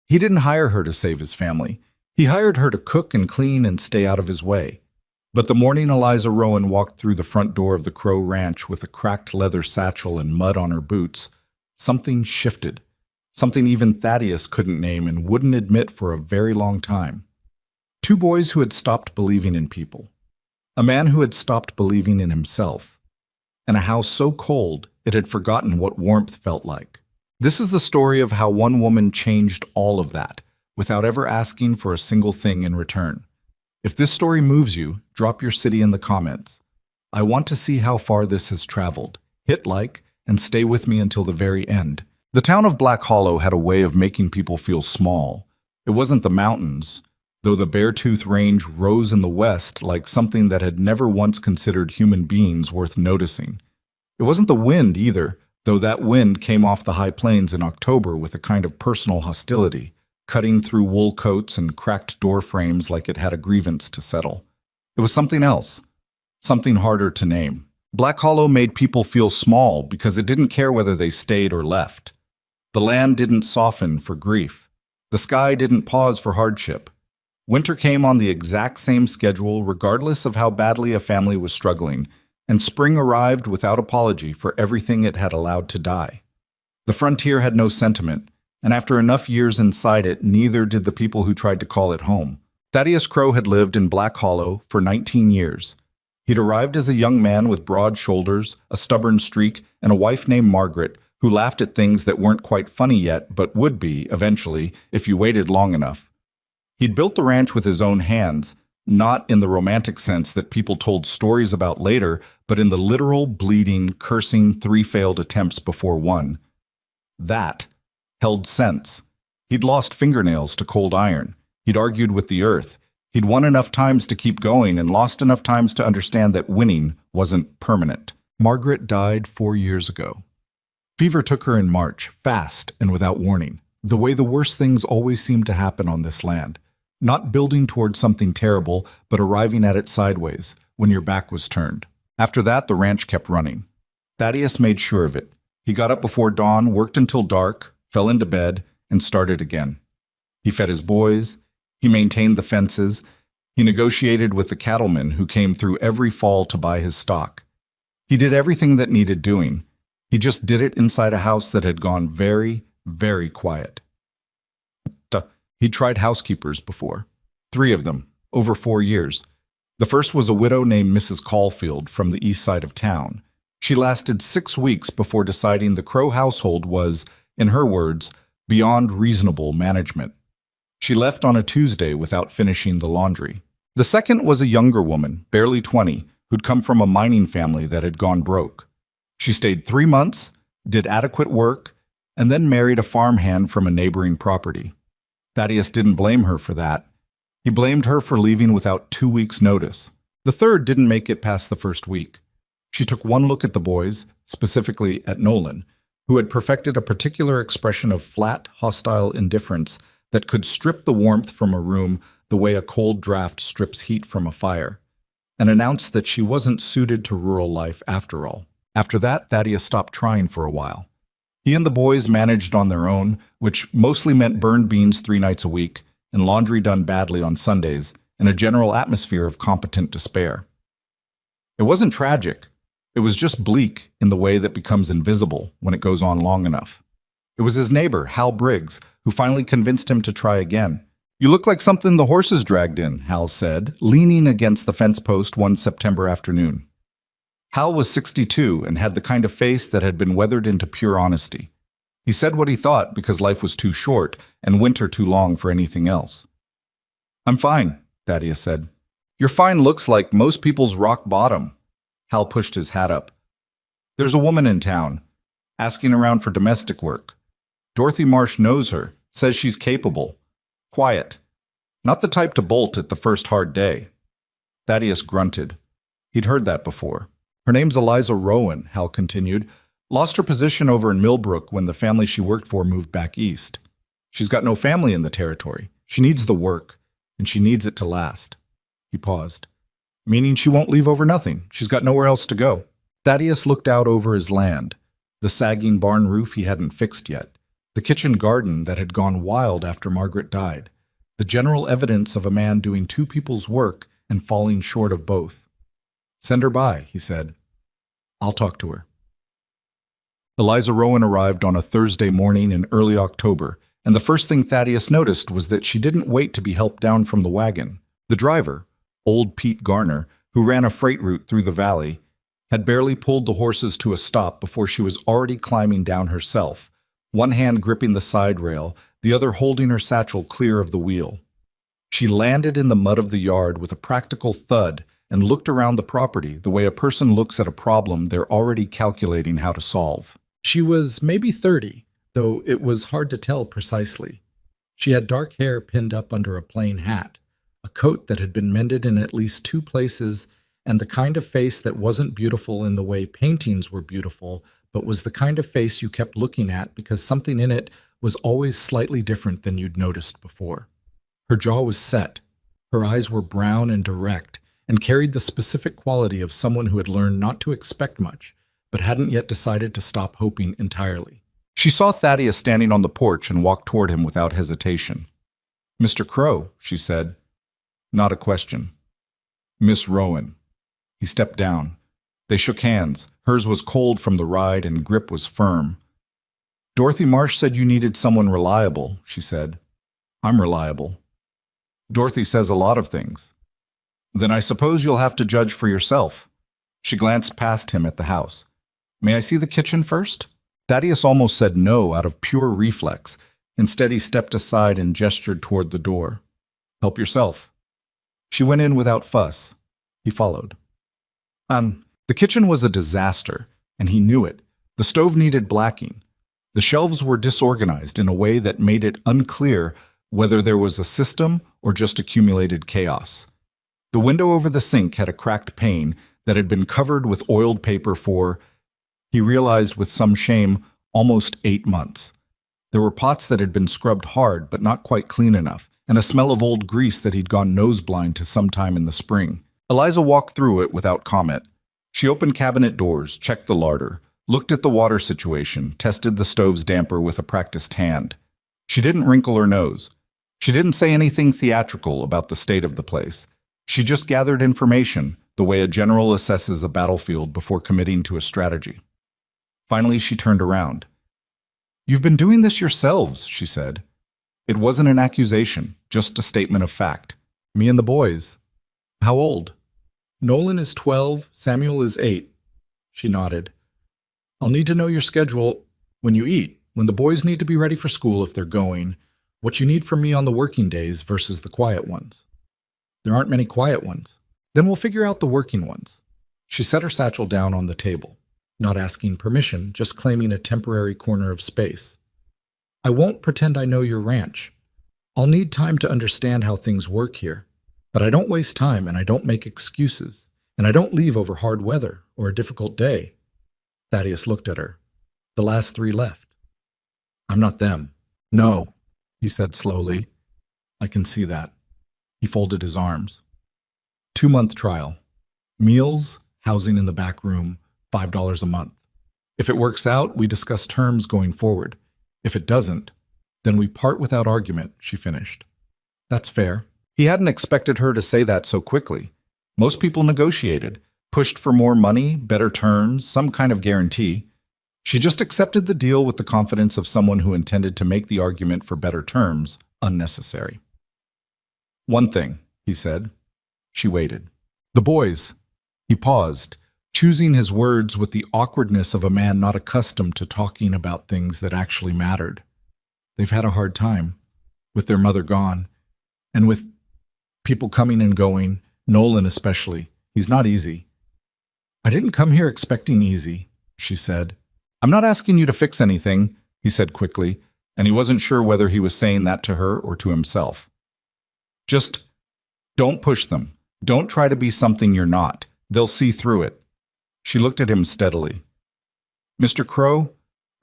He didn't hire her to save his family. He hired her to cook and clean and stay out of his way. But the morning Eliza Rowan walked through the front door of the Crow Ranch with a cracked leather satchel and mud on her boots, something shifted. Something even Thaddeus couldn't name and wouldn't admit for a very long time. Two boys who had stopped believing in people. A man who had stopped believing in himself. And a house so cold it had forgotten what warmth felt like. This is the story of how one woman changed all of that, without ever asking for a single thing in return. If this story moves you, drop your city in the comments. I want to see how far this has traveled. Hit like and stay with me until the very end. The town of Black Hollow had a way of making people feel small. It wasn't the mountains, though the Beartooth Range rose in the west like something that had never once considered human beings worth noticing. It wasn't the wind either, though that wind came off the high plains in October with a kind of personal hostility, cutting through wool coats and cracked door frames like it had a grievance to settle. It was something else, something harder to name. Black Hollow made people feel small because it didn't care whether they stayed or left. The land didn't soften for grief. The sky didn't pause for hardship. Winter came on the exact same schedule regardless of how badly a family was struggling, and spring arrived without apology for everything it had allowed to die. The frontier had no sentiment, and after enough years inside it, neither did the people who tried to call it home. Thaddeus Crow had lived in Black Hollow for 19 years. He'd arrived as a young man with broad shoulders, a stubborn streak, and a wife named Margaret, who laughed at things that weren't quite funny yet, but would be, eventually, if you waited long enough. He'd built the ranch with his own hands, not in the romantic sense that people told stories about later, but in the literal, bleeding, cursing 3 failed attempts before one. That held sense. He'd lost fingernails to cold iron. He'd argued with the earth. He'd won enough times to keep going and lost enough times to understand that winning wasn't permanent. Margaret died 4 years ago. Fever took her in March, fast and without warning, the way the worst things always seem to happen on this land. Not building towards something terrible, but arriving at it sideways, when your back was turned. After that, the ranch kept running. Thaddeus made sure of it. He got up before dawn, worked until dark, fell into bed, and started again. He fed his boys. He maintained the fences. He negotiated with the cattlemen who came through every fall to buy his stock. He did everything that needed doing. He just did it inside a house that had gone very, very quiet. He'd tried housekeepers before. 3 of them, over 4 years. The first was a widow named Mrs. Caulfield from the east side of town. She lasted 6 weeks before deciding the Crow household was, in her words, beyond reasonable management. She left on a Tuesday without finishing the laundry. The second was a younger woman, barely 20, who'd come from a mining family that had gone broke. She stayed 3 months, did adequate work, and then married a farmhand from a neighboring property. Thaddeus didn't blame her for that. He blamed her for leaving without 2 weeks' notice. The third didn't make it past the first week. She took one look at the boys, specifically at Nolan, who had perfected a particular expression of flat, hostile indifference that could strip the warmth from a room the way a cold draft strips heat from a fire, and announced that she wasn't suited to rural life after all. After that, Thaddeus stopped trying for a while. He and the boys managed on their own, which mostly meant burned beans 3 nights a week, and laundry done badly on Sundays, and a general atmosphere of competent despair. It wasn't tragic. It was just bleak in the way that becomes invisible when it goes on long enough. It was his neighbor, Hal Briggs, who finally convinced him to try again. "You look like something the horses dragged in," Hal said, leaning against the fence post one September afternoon. Hal was 62 and had the kind of face that had been weathered into pure honesty. He said what he thought because life was too short and winter too long for anything else. "I'm fine," Thaddeus said. "Your fine looks like most people's rock bottom." Hal pushed his hat up. "There's a woman in town, asking around for domestic work. Dorothy Marsh knows her, says she's capable. Quiet. Not the type to bolt at the first hard day." Thaddeus grunted. He'd heard that before. "Her name's Eliza Rowan," Hal continued. "Lost her position over in Millbrook when the family she worked for moved back east. She's got no family in the territory. She needs the work, and she needs it to last." He paused. "Meaning she won't leave over nothing. She's got nowhere else to go." Thaddeus looked out over his land, the sagging barn roof he hadn't fixed yet, The kitchen garden that had gone wild after Margaret died. The general evidence of a man doing two people's work and falling short of both. "Send her by," he said. "I'll talk to her." Eliza Rowan arrived on a Thursday morning in early October, and the first thing Thaddeus noticed was that she didn't wait to be helped down from the wagon. The driver, old Pete Garner, who ran a freight route through the valley, had barely pulled the horses to a stop before she was already climbing down herself, one hand gripping the side rail, the other holding her satchel clear of the wheel. She landed in the mud of the yard with a practical thud and looked around the property the way a person looks at a problem they're already calculating how to solve. She was maybe 30, though it was hard to tell precisely. She had dark hair pinned up under a plain hat, a coat that had been mended in at least 2 places, and the kind of face that wasn't beautiful in the way paintings were beautiful, but was the kind of face you kept looking at because something in it was always slightly different than you'd noticed before. Her jaw was set, her eyes were brown and direct, and carried the specific quality of someone who had learned not to expect much, but hadn't yet decided to stop hoping entirely. She saw Thaddeus standing on the porch and walked toward him without hesitation. "Mr. Crow," she said. Not a question. "Miss Rowan." He stepped down. They shook hands. Hers was cold from the ride and grip was firm. "Dorothy Marsh said you needed someone reliable," she said. "I'm reliable." "Dorothy says a lot of things." "Then I suppose you'll have to judge for yourself." She glanced past him at the house. "May I see the kitchen first?" Thaddeus almost said no out of pure reflex. Instead, he stepped aside and gestured toward the door. "Help yourself." She went in without fuss. He followed. The kitchen was a disaster, and he knew it. The stove needed blacking. The shelves were disorganized in a way that made it unclear whether there was a system or just accumulated chaos. The window over the sink had a cracked pane that had been covered with oiled paper for, he realized with some shame, almost 8 months. There were pots that had been scrubbed hard but not quite clean enough, and a smell of old grease that he'd gone nose-blind to sometime in the spring. Eliza walked through it without comment. She opened cabinet doors, checked the larder, looked at the water situation, tested the stove's damper with a practiced hand. She didn't wrinkle her nose. She didn't say anything theatrical about the state of the place. She just gathered information, the way a general assesses a battlefield before committing to a strategy. Finally, she turned around. "You've been doing this yourselves," she said. It wasn't an accusation, just a statement of fact. "Me and the boys." "How old?" "Nolan is 12, Samuel is 8. She nodded. "I'll need to know your schedule when you eat, when the boys need to be ready for school if they're going, what you need from me on the working days versus the quiet ones." "There aren't many quiet ones." "Then we'll figure out the working ones." She set her satchel down on the table, not asking permission, just claiming a temporary corner of space. "I won't pretend I know your ranch. I'll need time to understand how things work here. But I don't waste time, and I don't make excuses, and I don't leave over hard weather or a difficult day." Thaddeus looked at her. "The last 3 left." "I'm not them." "No," he said slowly. "I can see that." He folded his arms. 2-month trial. Meals, housing in the back room, $5 a month. If it works out, we discuss terms going forward. If it doesn't, then we part without argument, she finished. "That's fair." He hadn't expected her to say that so quickly. Most people negotiated, pushed for more money, better terms, some kind of guarantee. She just accepted the deal with the confidence of someone who intended to make the argument for better terms unnecessary. "One thing," he said. She waited. "The boys." He paused, choosing his words with the awkwardness of a man not accustomed to talking about things that actually mattered. "They've had a hard time, with their mother gone, and with people coming and going, Nolan especially. He's not easy." "I didn't come here expecting easy," she said. "I'm not asking you to fix anything," he said quickly, and he wasn't sure whether he was saying that to her or to himself. "Just don't push them. Don't try to be something you're not. They'll see through it." She looked at him steadily. "Mr. Crow,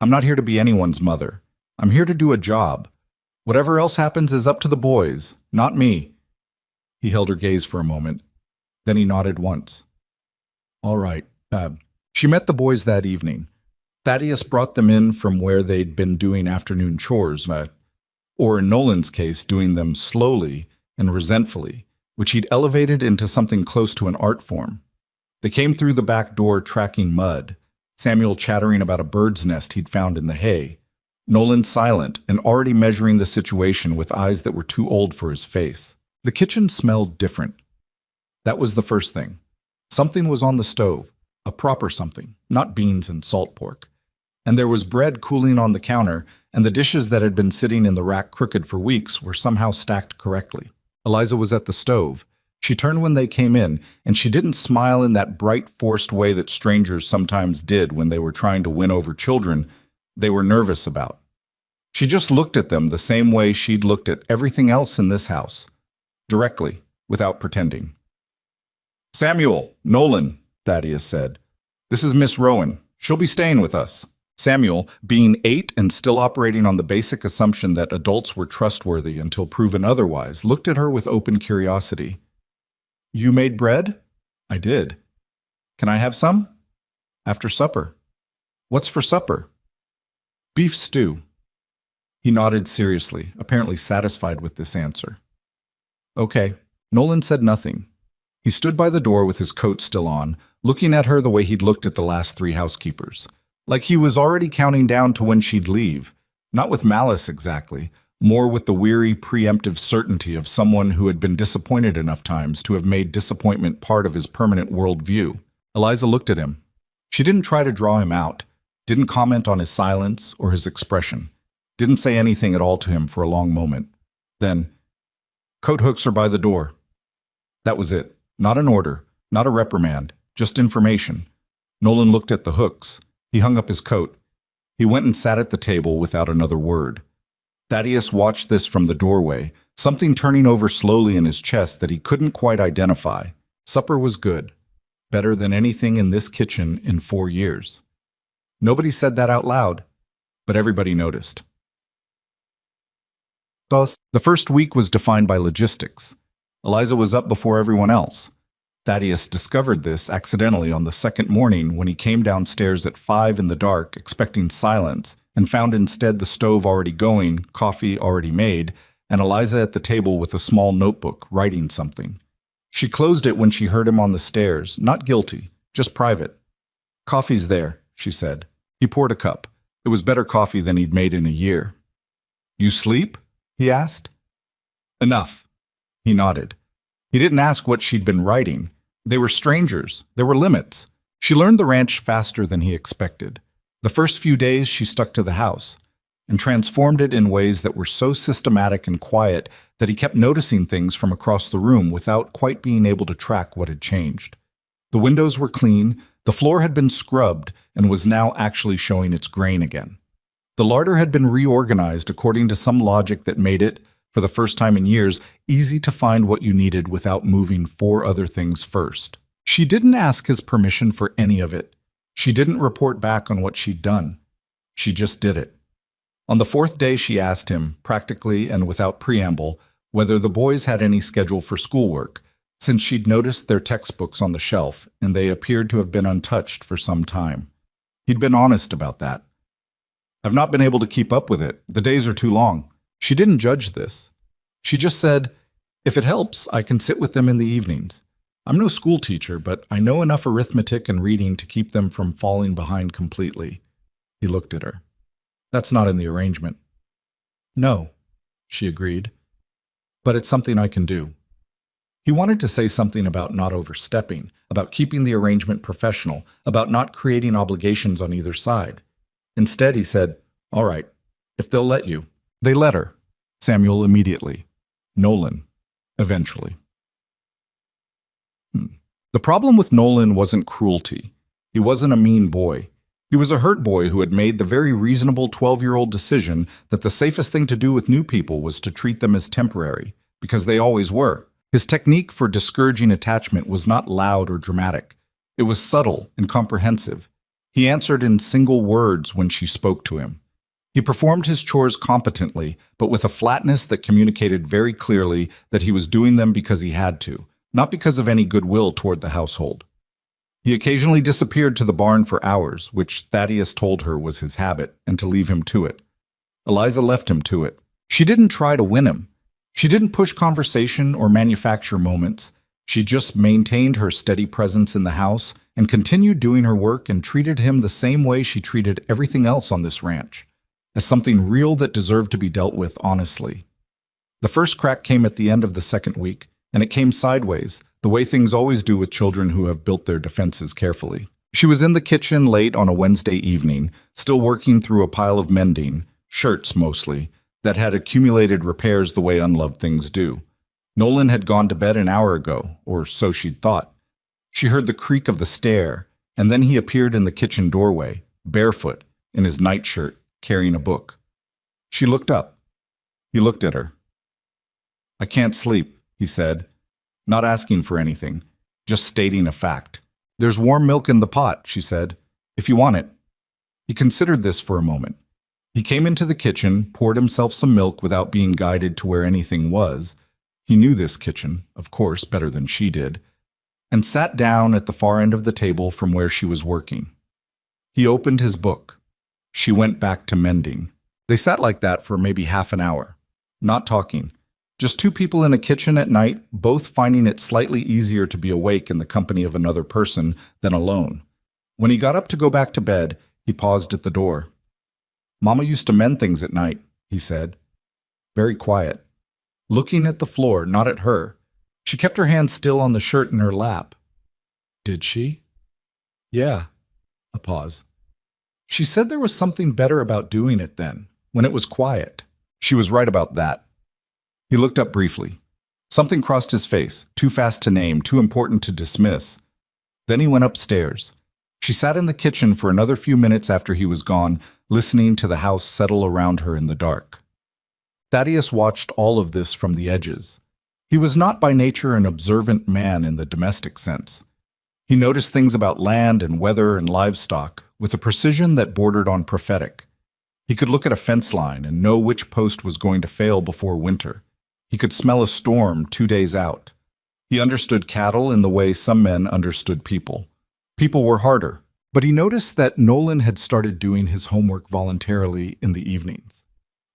I'm not here to be anyone's mother. I'm here to do a job. Whatever else happens is up to the boys, not me." He held her gaze for a moment. Then he nodded once. "All right." She met the boys that evening. Thaddeus brought them in from where they'd been doing afternoon chores, or in Nolan's case, doing them slowly and resentfully, which he'd elevated into something close to an art form. They came through the back door tracking Mud, Samuel chattering about a bird's nest he'd found in the hay, Nolan silent and already measuring the situation with eyes that were too old for his face. The kitchen smelled different. That was the first thing. Something was on the stove, a proper something, not beans and salt pork. And there was bread cooling on the counter, and the dishes that had been sitting in the rack crooked for weeks were somehow stacked correctly. Eliza was at the stove. She turned when they came in, and she didn't smile in that bright, forced way that strangers sometimes did when they were trying to win over children they were nervous about. She just looked at them the same way she'd looked at everything else in this house, directly, without pretending. "Samuel, Nolan," Thaddeus said. "This is Miss Rowan. She'll be staying with us." Samuel, being 8 and still operating on the basic assumption that adults were trustworthy until proven otherwise, looked at her with open curiosity. "You made bread?" "I did." "Can I have some?" "After supper." "What's for supper?" "Beef stew." He nodded seriously, apparently satisfied with this answer. "Okay." Nolan said nothing. He stood by the door with his coat still on, looking at her the way he'd looked at the last 3 housekeepers. Like he was already counting down to when she'd leave, not with malice exactly, more with the weary, preemptive certainty of someone who had been disappointed enough times to have made disappointment part of his permanent worldview. Eliza looked at him. She didn't try to draw him out, didn't comment on his silence or his expression, didn't say anything at all to him for a long moment. Then, "Coat hooks are by the door." That was it. Not an order, not a reprimand, just information. Nolan looked at the hooks. He hung up his coat. He went and sat at the table without another word. Thaddeus watched this from the doorway, something turning over slowly in his chest that he couldn't quite identify. Supper was good. Better than anything in this kitchen in 4 years. Nobody said that out loud, but everybody noticed. The first week was defined by logistics. Eliza was up before everyone else. Thaddeus discovered this accidentally on the second morning when he came downstairs at 5 in the dark, expecting silence, and found instead the stove already going, coffee already made, and Eliza at the table with a small notebook, writing something. She closed it when she heard him on the stairs, not guilty, just private. "Coffee's there," she said. He poured a cup. It was better coffee than he'd made in a year. "You sleep?" he asked. "Enough." He nodded. He didn't ask what she'd been writing. They were strangers. There were limits. She learned the ranch faster than he expected. The first few days she stuck to the house and transformed it in ways that were so systematic and quiet that he kept noticing things from across the room without quite being able to track what had changed. The windows were clean, the floor had been scrubbed and was now actually showing its grain again. The larder had been reorganized according to some logic that made it, for the first time in years, easy to find what you needed without moving 4 other things first. She didn't ask his permission for any of it. She didn't report back on what she'd done. She just did it. On the 4th day, she asked him, practically and without preamble, whether the boys had any schedule for schoolwork, since she'd noticed their textbooks on the shelf, and they appeared to have been untouched for some time. He'd been honest about that. "I've not been able to keep up with it. The days are too long." She didn't judge this. She just said, "If it helps, I can sit with them in the evenings. I'm no school teacher, but I know enough arithmetic and reading to keep them from falling behind completely." He looked at her. "That's not in the arrangement." "No," she agreed. "But it's something I can do." He wanted to say something about not overstepping, about keeping the arrangement professional, about not creating obligations on either side. Instead, he said, "All right, if they'll let you." They let her. Samuel immediately. Nolan, eventually. The problem with Nolan wasn't cruelty. He wasn't a mean boy. He was a hurt boy who had made the very reasonable 12-year-old decision that the safest thing to do with new people was to treat them as temporary, because they always were. His technique for discouraging attachment was not loud or dramatic. It was subtle and comprehensive. He answered in single words when she spoke to him. He performed his chores competently, but with a flatness that communicated very clearly that he was doing them because he had to, not because of any goodwill toward the household. He occasionally disappeared to the barn for hours, which Thaddeus told her was his habit, and to leave him to it. Eliza left him to it. She didn't try to win him. She didn't push conversation or manufacture moments. She just maintained her steady presence in the house and continued doing her work and treated him the same way she treated everything else on this ranch, as something real that deserved to be dealt with honestly. The first crack came at the end of the second week, and it came sideways, the way things always do with children who have built their defenses carefully. She was in the kitchen late on a Wednesday evening, still working through a pile of mending, shirts mostly, that had accumulated repairs the way unloved things do. Nolan had gone to bed an hour ago, or so she'd thought. She heard the creak of the stair, and then he appeared in the kitchen doorway, barefoot, in his nightshirt, carrying a book. She looked up. He looked at her. "I can't sleep," he said, not asking for anything, just stating a fact. "There's warm milk in the pot," she said, "if you want it." He considered this for a moment. He came into the kitchen, poured himself some milk without being guided to where anything was. He knew this kitchen, of course, better than she did, and sat down at the far end of the table from where she was working. He opened his book. She went back to mending. They sat like that for maybe half an hour, not talking. Just two people in a kitchen at night, both finding it slightly easier to be awake in the company of another person than alone. When he got up to go back to bed, he paused at the door. "Mama used to mend things at night," he said. Very quiet. Looking at the floor, not at her. She kept her hand still on the shirt in her lap. "Did she?" "Yeah." A pause. "She said there was something better about doing it then, when it was quiet." She was right about that. He looked up briefly. Something crossed his face, too fast to name, too important to dismiss. Then he went upstairs. She sat in the kitchen for another few minutes after he was gone, listening to the house settle around her in the dark. Thaddeus watched all of this from the edges. He was not by nature an observant man in the domestic sense. He noticed things about land and weather and livestock with a precision that bordered on prophetic. He could look at a fence line and know which post was going to fail before winter. He could smell a storm 2 days out. He understood cattle in the way some men understood people. People were harder, but he noticed that Nolan had started doing his homework voluntarily in the evenings.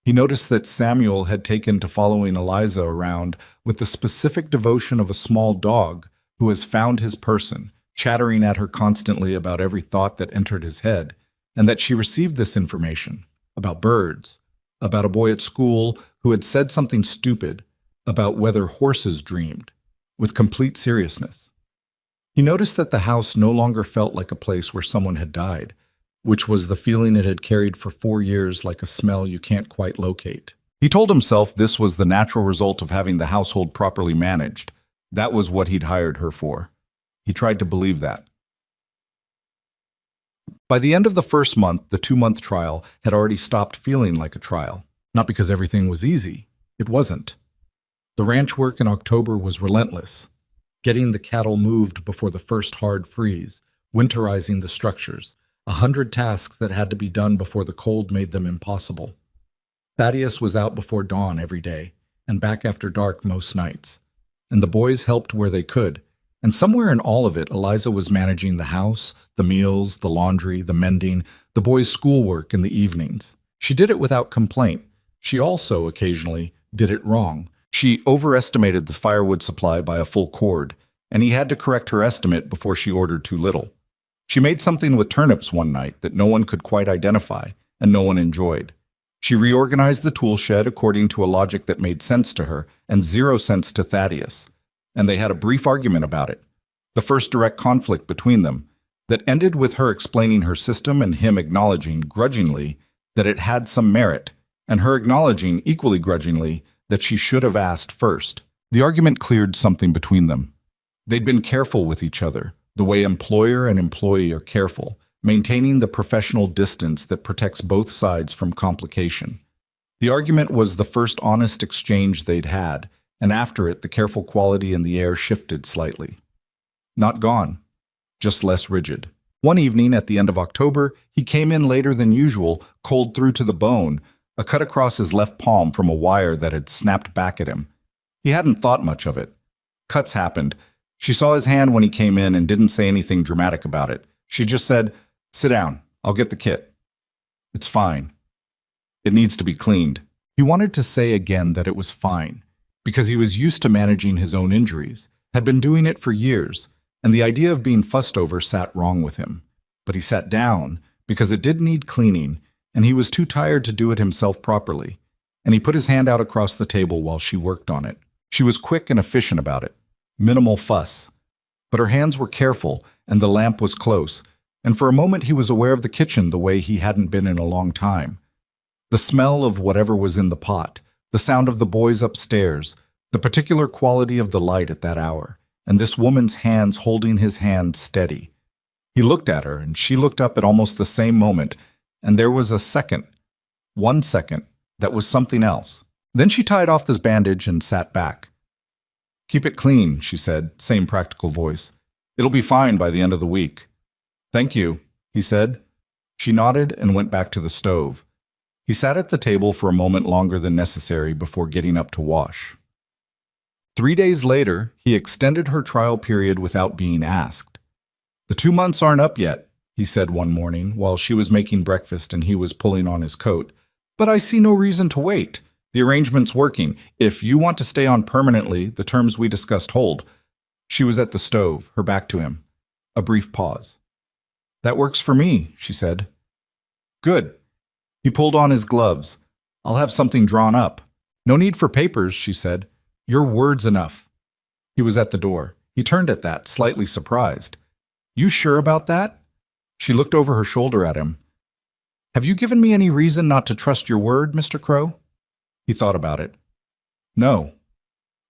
He noticed that Samuel had taken to following Eliza around with the specific devotion of a small dog who has found his person, chattering at her constantly about every thought that entered his head, and that she received this information about birds, about a boy at school who had said something stupid, about whether horses dreamed, with complete seriousness. He noticed that the house no longer felt like a place where someone had died, which was the feeling it had carried for 4 years, like a smell you can't quite locate. He told himself this was the natural result of having the household properly managed. That was what he'd hired her for. He tried to believe that. By the end of the first month, the 2-month trial had already stopped feeling like a trial. Not because everything was easy. It wasn't. The ranch work in October was relentless. Getting the cattle moved before the first hard freeze, winterizing the structures, 100 tasks that had to be done before the cold made them impossible. Thaddeus was out before dawn every day, and back after dark most nights. And the boys helped where they could, and somewhere in all of it, Eliza was managing the house, the meals, the laundry, the mending, the boys' schoolwork in the evenings. She did it without complaint. She also, occasionally, did it wrong. She overestimated the firewood supply by a full cord, and he had to correct her estimate before she ordered too little. She made something with turnips one night that no one could quite identify, and no one enjoyed. She reorganized the tool shed according to a logic that made sense to her and 0 sense to Thaddeus, and they had a brief argument about it, the first direct conflict between them, that ended with her explaining her system and him acknowledging, grudgingly, that it had some merit, and her acknowledging, equally grudgingly, that she should have asked first. The argument cleared something between them. They'd been careful with each other, the way employer and employee are careful, maintaining the professional distance that protects both sides from complication. The argument was the first honest exchange they'd had, and after it the careful quality in the air shifted slightly. Not gone, just less rigid. One evening at the end of October, he came in later than usual, cold through to the bone, a cut across his left palm from a wire that had snapped back at him. He hadn't thought much of it. Cuts happened. She saw his hand when he came in and didn't say anything dramatic about it. She just said, "Sit down. I'll get the kit." "It's fine. It needs to be cleaned." He wanted to say again that it was fine, because he was used to managing his own injuries, had been doing it for years, and the idea of being fussed over sat wrong with him. But he sat down because it did need cleaning, and he was too tired to do it himself properly, and he put his hand out across the table while she worked on it. She was quick and efficient about it. Minimal fuss. But her hands were careful, and the lamp was close, and for a moment he was aware of the kitchen the way he hadn't been in a long time. The smell of whatever was in the pot, the sound of the boys upstairs, the particular quality of the light at that hour, and this woman's hands holding his hand steady. He looked at her, and she looked up at almost the same moment, and there was a second, 1 second, that was something else. Then she tied off this bandage and sat back. "Keep it clean," she said, same practical voice. "It'll be fine by the end of the week." "Thank you," he said. She nodded and went back to the stove. He sat at the table for a moment longer than necessary before getting up to wash. 3 days later, he extended her trial period without being asked. "The 2 months aren't up yet," he said one morning while she was making breakfast and he was pulling on his coat. "But I see no reason to wait. The arrangement's working. If you want to stay on permanently, the terms we discussed hold." She was at the stove, her back to him. A brief pause. "That works for me," she said. "Good." He pulled on his gloves. "I'll have something drawn up." "No need for papers," she said. "Your word's enough." He was at the door. He turned at that, slightly surprised. "You sure about that?" She looked over her shoulder at him. "Have you given me any reason not to trust your word, Mr. Crow?" He thought about it. "No."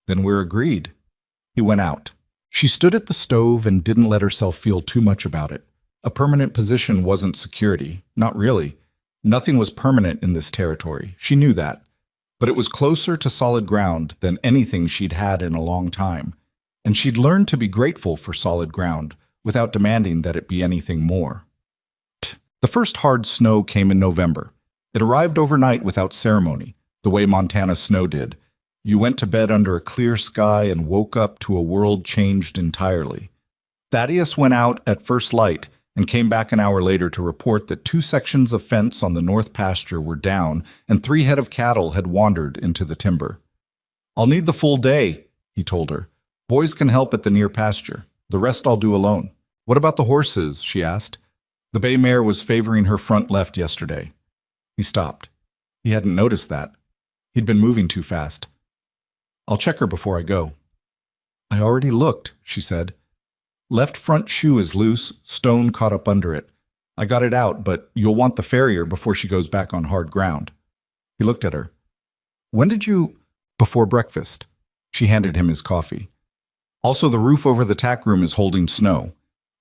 "Then we're agreed." He went out. She stood at the stove and didn't let herself feel too much about it. A permanent position wasn't security. Not really. Nothing was permanent in this territory. She knew that. But it was closer to solid ground than anything she'd had in a long time. And she'd learned to be grateful for solid ground without demanding that it be anything more. The first hard snow came in November. It arrived overnight without ceremony, the way Montana snow did. You went to bed under a clear sky and woke up to a world changed entirely. Thaddeus went out at first light and came back an hour later to report that 2 sections of fence on the north pasture were down and 3 head of cattle had wandered into the timber. "I'll need the full day," he told her. "Boys can help at the near pasture. The rest I'll do alone." "What about the horses?" she asked. The bay mare was favoring her front left yesterday. He stopped. He hadn't noticed that. He'd been moving too fast. "I'll check her before I go." "I already looked," she said. "Left front shoe is loose, stone caught up under it. I got it out, but you'll want the farrier before she goes back on hard ground." He looked at her. "When did you—" "Before breakfast." She handed him his coffee. "Also, the roof over the tack room is holding snow.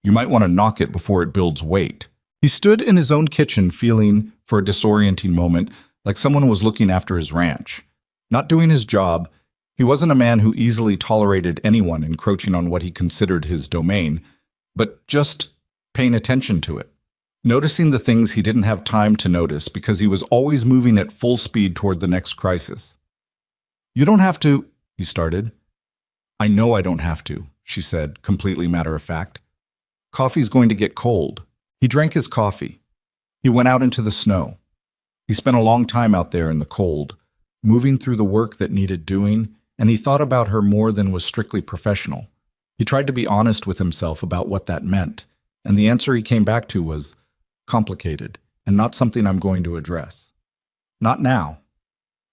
You might want to knock it before it builds weight." He stood in his own kitchen feeling, for a disorienting moment, like someone was looking after his ranch. Not doing his job. He wasn't a man who easily tolerated anyone encroaching on what he considered his domain, but just paying attention to it. Noticing the things he didn't have time to notice because he was always moving at full speed toward the next crisis. "You don't have to," he started. "I know I don't have to," she said, completely matter of fact. "Coffee's going to get cold." He drank his coffee. He went out into the snow. He spent a long time out there in the cold, moving through the work that needed doing, and he thought about her more than was strictly professional. He tried to be honest with himself about what that meant, and the answer he came back to was complicated and not something I'm going to address. Not now.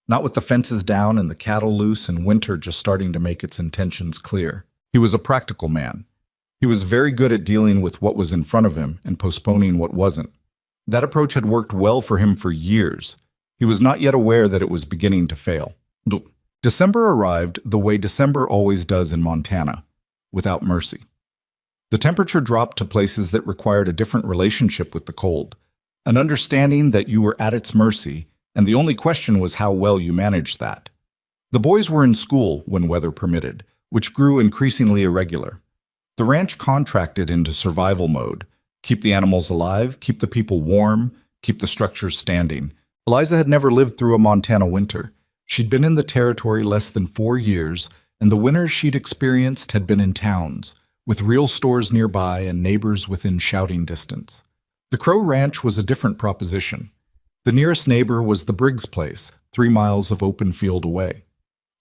Not with the fences down and the cattle loose and winter just starting to make its intentions clear. He was a practical man. He was very good at dealing with what was in front of him and postponing what wasn't. That approach had worked well for him for years. He was not yet aware that it was beginning to fail. December arrived the way December always does in Montana, without mercy. The temperature dropped to places that required a different relationship with the cold, an understanding that you were at its mercy, and the only question was how well you managed that. The boys were in school when weather permitted, which grew increasingly irregular. The ranch contracted into survival mode. Keep the animals alive, keep the people warm, keep the structures standing. Eliza had never lived through a Montana winter. She'd been in the territory less than 4 years, and the winters she'd experienced had been in towns, with real stores nearby and neighbors within shouting distance. The Crow Ranch was a different proposition. The nearest neighbor was the Briggs place, 3 miles of open field away.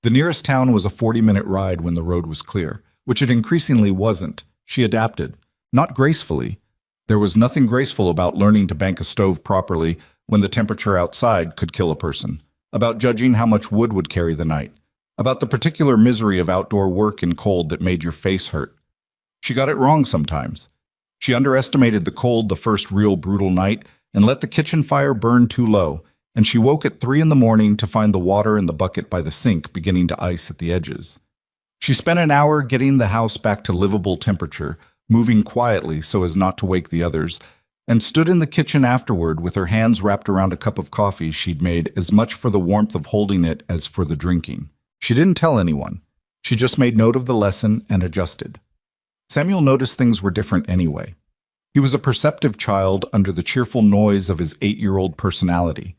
The nearest town was a 40-minute ride when the road was clear, which it increasingly wasn't. She adapted, not gracefully. There was nothing graceful about learning to bank a stove properly when the temperature outside could kill a person, about judging how much wood would carry the night, about the particular misery of outdoor work in cold that made your face hurt. She got it wrong sometimes. She underestimated the cold the first real brutal night and let the kitchen fire burn too low, and she woke at 3 in the morning to find the water in the bucket by the sink beginning to ice at the edges. She spent an hour getting the house back to livable temperature, moving quietly so as not to wake the others, and stood in the kitchen afterward with her hands wrapped around a cup of coffee she'd made as much for the warmth of holding it as for the drinking. She didn't tell anyone. She just made note of the lesson and adjusted. Samuel noticed things were different anyway. He was a perceptive child under the cheerful noise of his 8-year-old personality.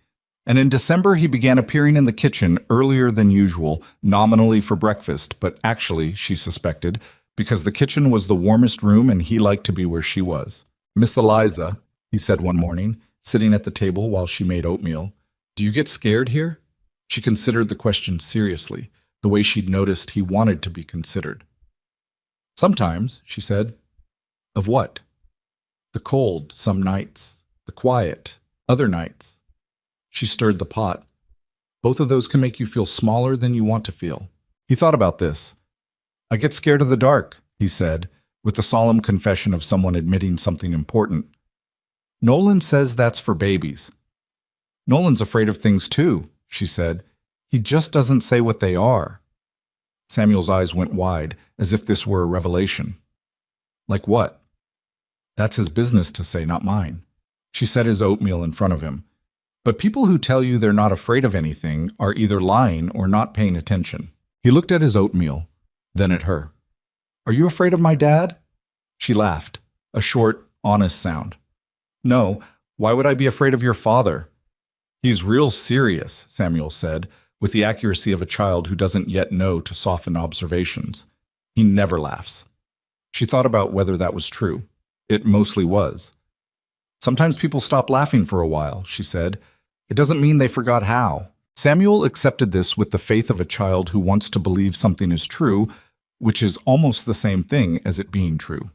And in December, he began appearing in the kitchen earlier than usual, nominally for breakfast, but actually, she suspected, because the kitchen was the warmest room and he liked to be where she was. "Miss Eliza," he said one morning, sitting at the table while she made oatmeal, "do you get scared here?" She considered the question seriously, the way she'd noticed he wanted to be considered. "Sometimes," she said. "Of what?" "The cold, some nights. The quiet, other nights." She stirred the pot. "Both of those can make you feel smaller than you want to feel." He thought about this. "I get scared of the dark," he said, with the solemn confession of someone admitting something important. "Nolan says that's for babies." "Nolan's afraid of things too," she said. "He just doesn't say what they are." Samuel's eyes went wide, as if this were a revelation. "Like what?" "That's his business to say, not mine." She set his oatmeal in front of him. "But people who tell you they're not afraid of anything are either lying or not paying attention." He looked at his oatmeal, then at her. "Are you afraid of my dad?" She laughed, a short, honest sound. "No, why would I be afraid of your father?" "He's real serious," Samuel said, with the accuracy of a child who doesn't yet know to soften observations. "He never laughs." She thought about whether that was true. It mostly was. "Sometimes people stop laughing for a while," she said. "It doesn't mean they forgot how." Samuel accepted this with the faith of a child who wants to believe something is true, which is almost the same thing as it being true.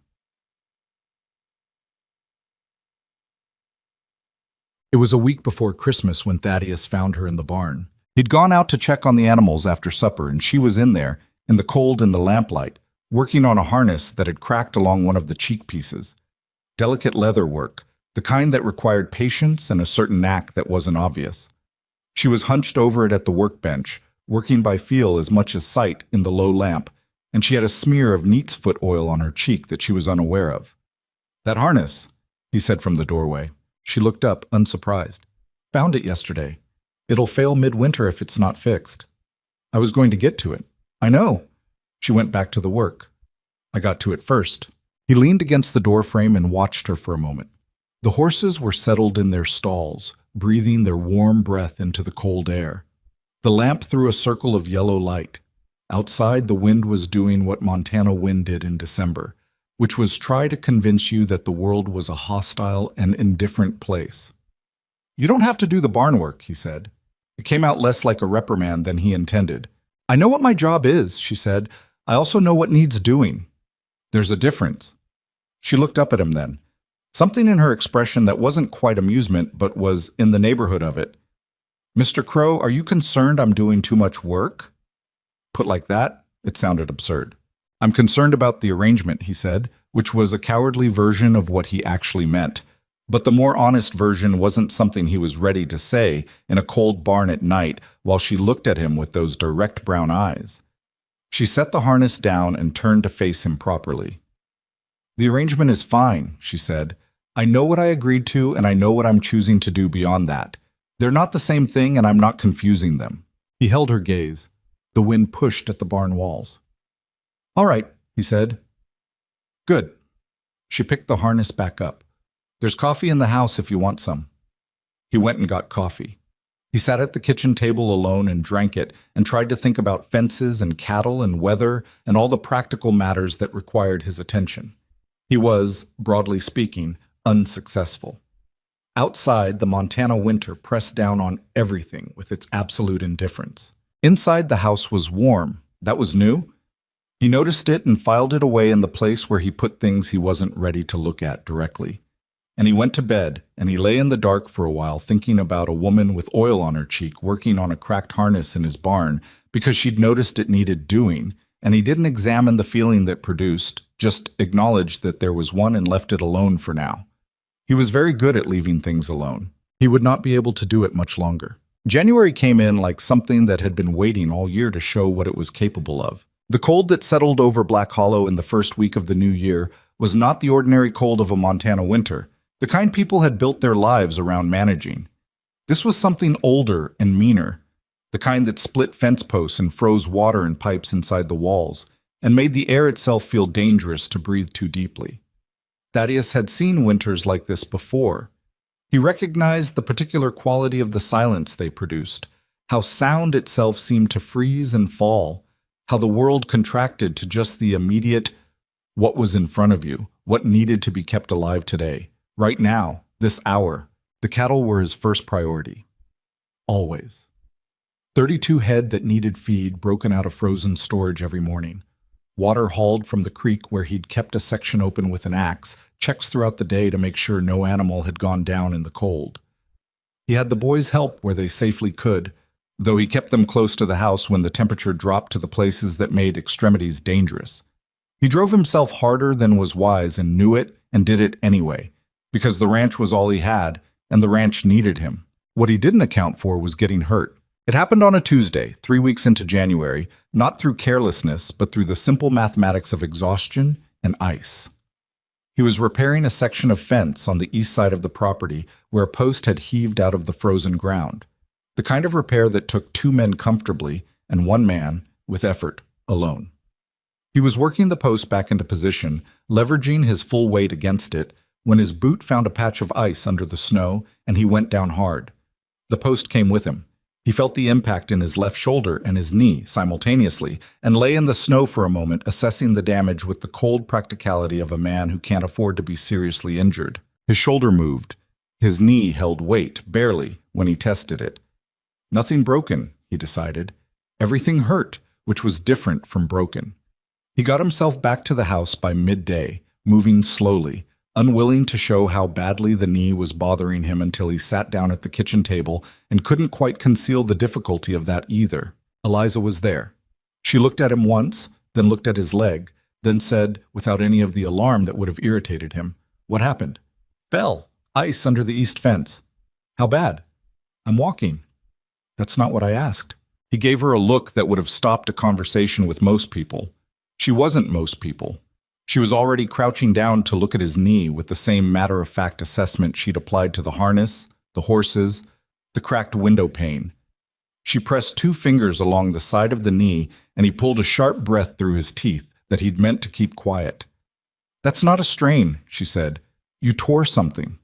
It was a week before Christmas when Thaddeus found her in the barn. He'd gone out to check on the animals after supper, and she was in there, in the cold and the lamplight, working on a harness that had cracked along one of the cheek pieces. Delicate leather work, the kind that required patience and a certain knack that wasn't obvious. She was hunched over it at the workbench, working by feel as much as sight in the low lamp, and she had a smear of neat's foot oil on her cheek that she was unaware of. "That harness," he said from the doorway. She looked up, unsurprised. "Found it yesterday. It'll fail midwinter if it's not fixed." "I was going to get to it." "I know." She went back to the work. "I got to it first." He leaned against the doorframe and watched her for a moment. The horses were settled in their stalls, breathing their warm breath into the cold air. The lamp threw a circle of yellow light. Outside, the wind was doing what Montana wind did in December, which was try to convince you that the world was a hostile and indifferent place. "You don't have to do the barn work," he said. It came out less like a reprimand than he intended. "I know what my job is," she said. "I also know what needs doing." "There's a difference." She looked up at him then. Something in her expression that wasn't quite amusement, but was in the neighborhood of it. "Mr. Crow, are you concerned I'm doing too much work?" Put like that, it sounded absurd. "I'm concerned about the arrangement," he said, which was a cowardly version of what he actually meant. But the more honest version wasn't something he was ready to say in a cold barn at night while she looked at him with those direct brown eyes. She set the harness down and turned to face him properly. "The arrangement is fine," she said. "I know what I agreed to, and I know what I'm choosing to do beyond that. They're not the same thing, and I'm not confusing them." He held her gaze. The wind pushed at the barn walls. "All right," he said. "Good." She picked the harness back up. "There's coffee in the house if you want some." He went and got coffee. He sat at the kitchen table alone and drank it and tried to think about fences and cattle and weather and all the practical matters that required his attention. He was, broadly speaking, unsuccessful. Outside, the Montana winter pressed down on everything with its absolute indifference. Inside, the house was warm. That was new. He noticed it and filed it away in the place where he put things he wasn't ready to look at directly. And he went to bed, and he lay in the dark for a while thinking about a woman with oil on her cheek working on a cracked harness in his barn because she'd noticed it needed doing, and he didn't examine the feeling that produced, just acknowledged that there was one and left it alone for now. He was very good at leaving things alone. He would not be able to do it much longer. January came in like something that had been waiting all year to show what it was capable of. The cold that settled over Black Hollow in the first week of the new year was not the ordinary cold of a Montana winter, the kind people had built their lives around managing. This was something older and meaner, the kind that split fence posts and froze water in pipes inside the walls, and made the air itself feel dangerous to breathe too deeply. Thaddeus had seen winters like this before. He recognized the particular quality of the silence they produced, how sound itself seemed to freeze and fall, how the world contracted to just the immediate, what was in front of you, what needed to be kept alive today. Right now, this hour, the cattle were his first priority. Always. 32 head that needed feed broken out of frozen storage every morning. Water hauled from the creek where he'd kept a section open with an axe, checks throughout the day to make sure no animal had gone down in the cold. He had the boys help where they safely could, though he kept them close to the house when the temperature dropped to the places that made extremities dangerous. He drove himself harder than was wise and knew it and did it anyway, because the ranch was all he had, and the ranch needed him. What he didn't account for was getting hurt. It happened on a Tuesday, 3 weeks into January, not through carelessness, but through the simple mathematics of exhaustion and ice. He was repairing a section of fence on the east side of the property where a post had heaved out of the frozen ground, the kind of repair that took 2 men comfortably and 1 man, with effort, alone. He was working the post back into position, leveraging his full weight against it, when his boot found a patch of ice under the snow, and he went down hard. The post came with him. He felt the impact in his left shoulder and his knee simultaneously, and lay in the snow for a moment, assessing the damage with the cold practicality of a man who can't afford to be seriously injured. His shoulder moved. His knee held weight, barely, when he tested it. Nothing broken, he decided. Everything hurt, which was different from broken. He got himself back to the house by midday, moving slowly, unwilling to show how badly the knee was bothering him until he sat down at the kitchen table and couldn't quite conceal the difficulty of that either. Eliza was there. She looked at him once, then looked at his leg, then said, without any of the alarm that would have irritated him, "What happened?" "Fell. Ice under the east fence." "How bad?" "I'm walking." "That's not what I asked." He gave her a look that would have stopped a conversation with most people. She wasn't most people. She was already crouching down to look at his knee with the same matter-of-fact assessment she'd applied to the harness, the horses, the cracked window pane. She pressed 2 fingers along the side of the knee, and he pulled a sharp breath through his teeth that he'd meant to keep quiet. "That's not a strain," she said. "You tore something."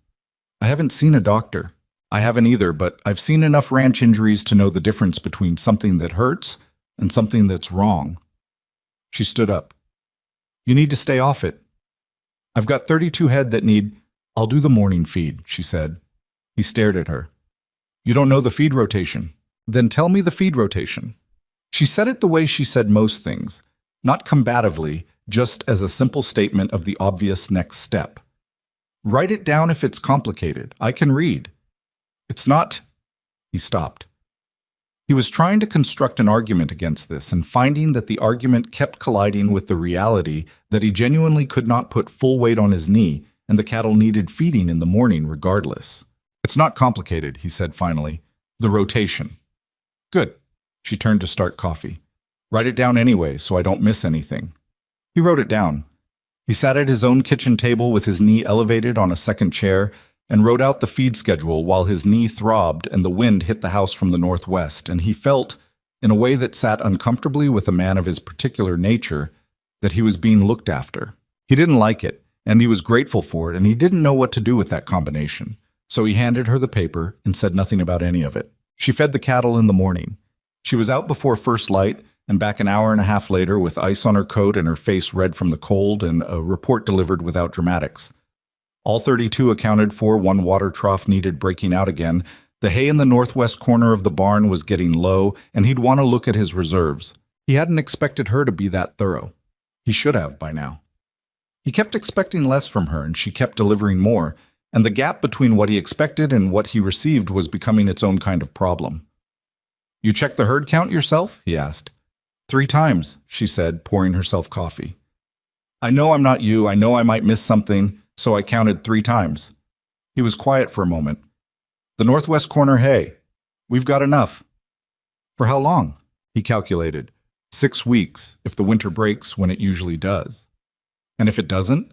"I haven't seen a doctor." "I haven't either, but I've seen enough ranch injuries to know the difference between something that hurts and something that's wrong." She stood up. "You need to stay off it." "I've got 32 head that need—" "I'll do the morning feed," she said. He stared at her. "You don't know the feed rotation." "Then tell me the feed rotation." She said it the way she said most things, not combatively, just as a simple statement of the obvious next step. "Write it down if it's complicated. I can read." "It's not—" He stopped. He was trying to construct an argument against this and finding that the argument kept colliding with the reality that he genuinely could not put full weight on his knee and the cattle needed feeding in the morning regardless. "It's not complicated," he said finally. "The rotation." "Good." She turned to start coffee. "Write it down anyway so I don't miss anything." He wrote it down. He sat at his own kitchen table with his knee elevated on a second chair and wrote out the feed schedule while his knee throbbed and the wind hit the house from the northwest, and he felt, in a way that sat uncomfortably with a man of his particular nature, that he was being looked after. He didn't like it, and he was grateful for it, and he didn't know what to do with that combination, so he handed her the paper and said nothing about any of it. She fed the cattle in the morning. She was out before first light and back an hour and a half later with ice on her coat and her face red from the cold and a report delivered without dramatics. All 32 accounted for, one water trough needed breaking out again. The hay in the northwest corner of the barn was getting low, and he'd want to look at his reserves. He hadn't expected her to be that thorough. He should have by now. He kept expecting less from her, and she kept delivering more, and the gap between what he expected and what he received was becoming its own kind of problem. "You checked the herd count yourself?" he asked. 3 times, she said, pouring herself coffee. "I know I'm not you. I know I might miss something, so I counted 3 times. He was quiet for a moment. "The northwest corner hay. We've got enough." "For how long?" He calculated. 6 weeks, if the winter breaks when it usually does. "And if it doesn't?"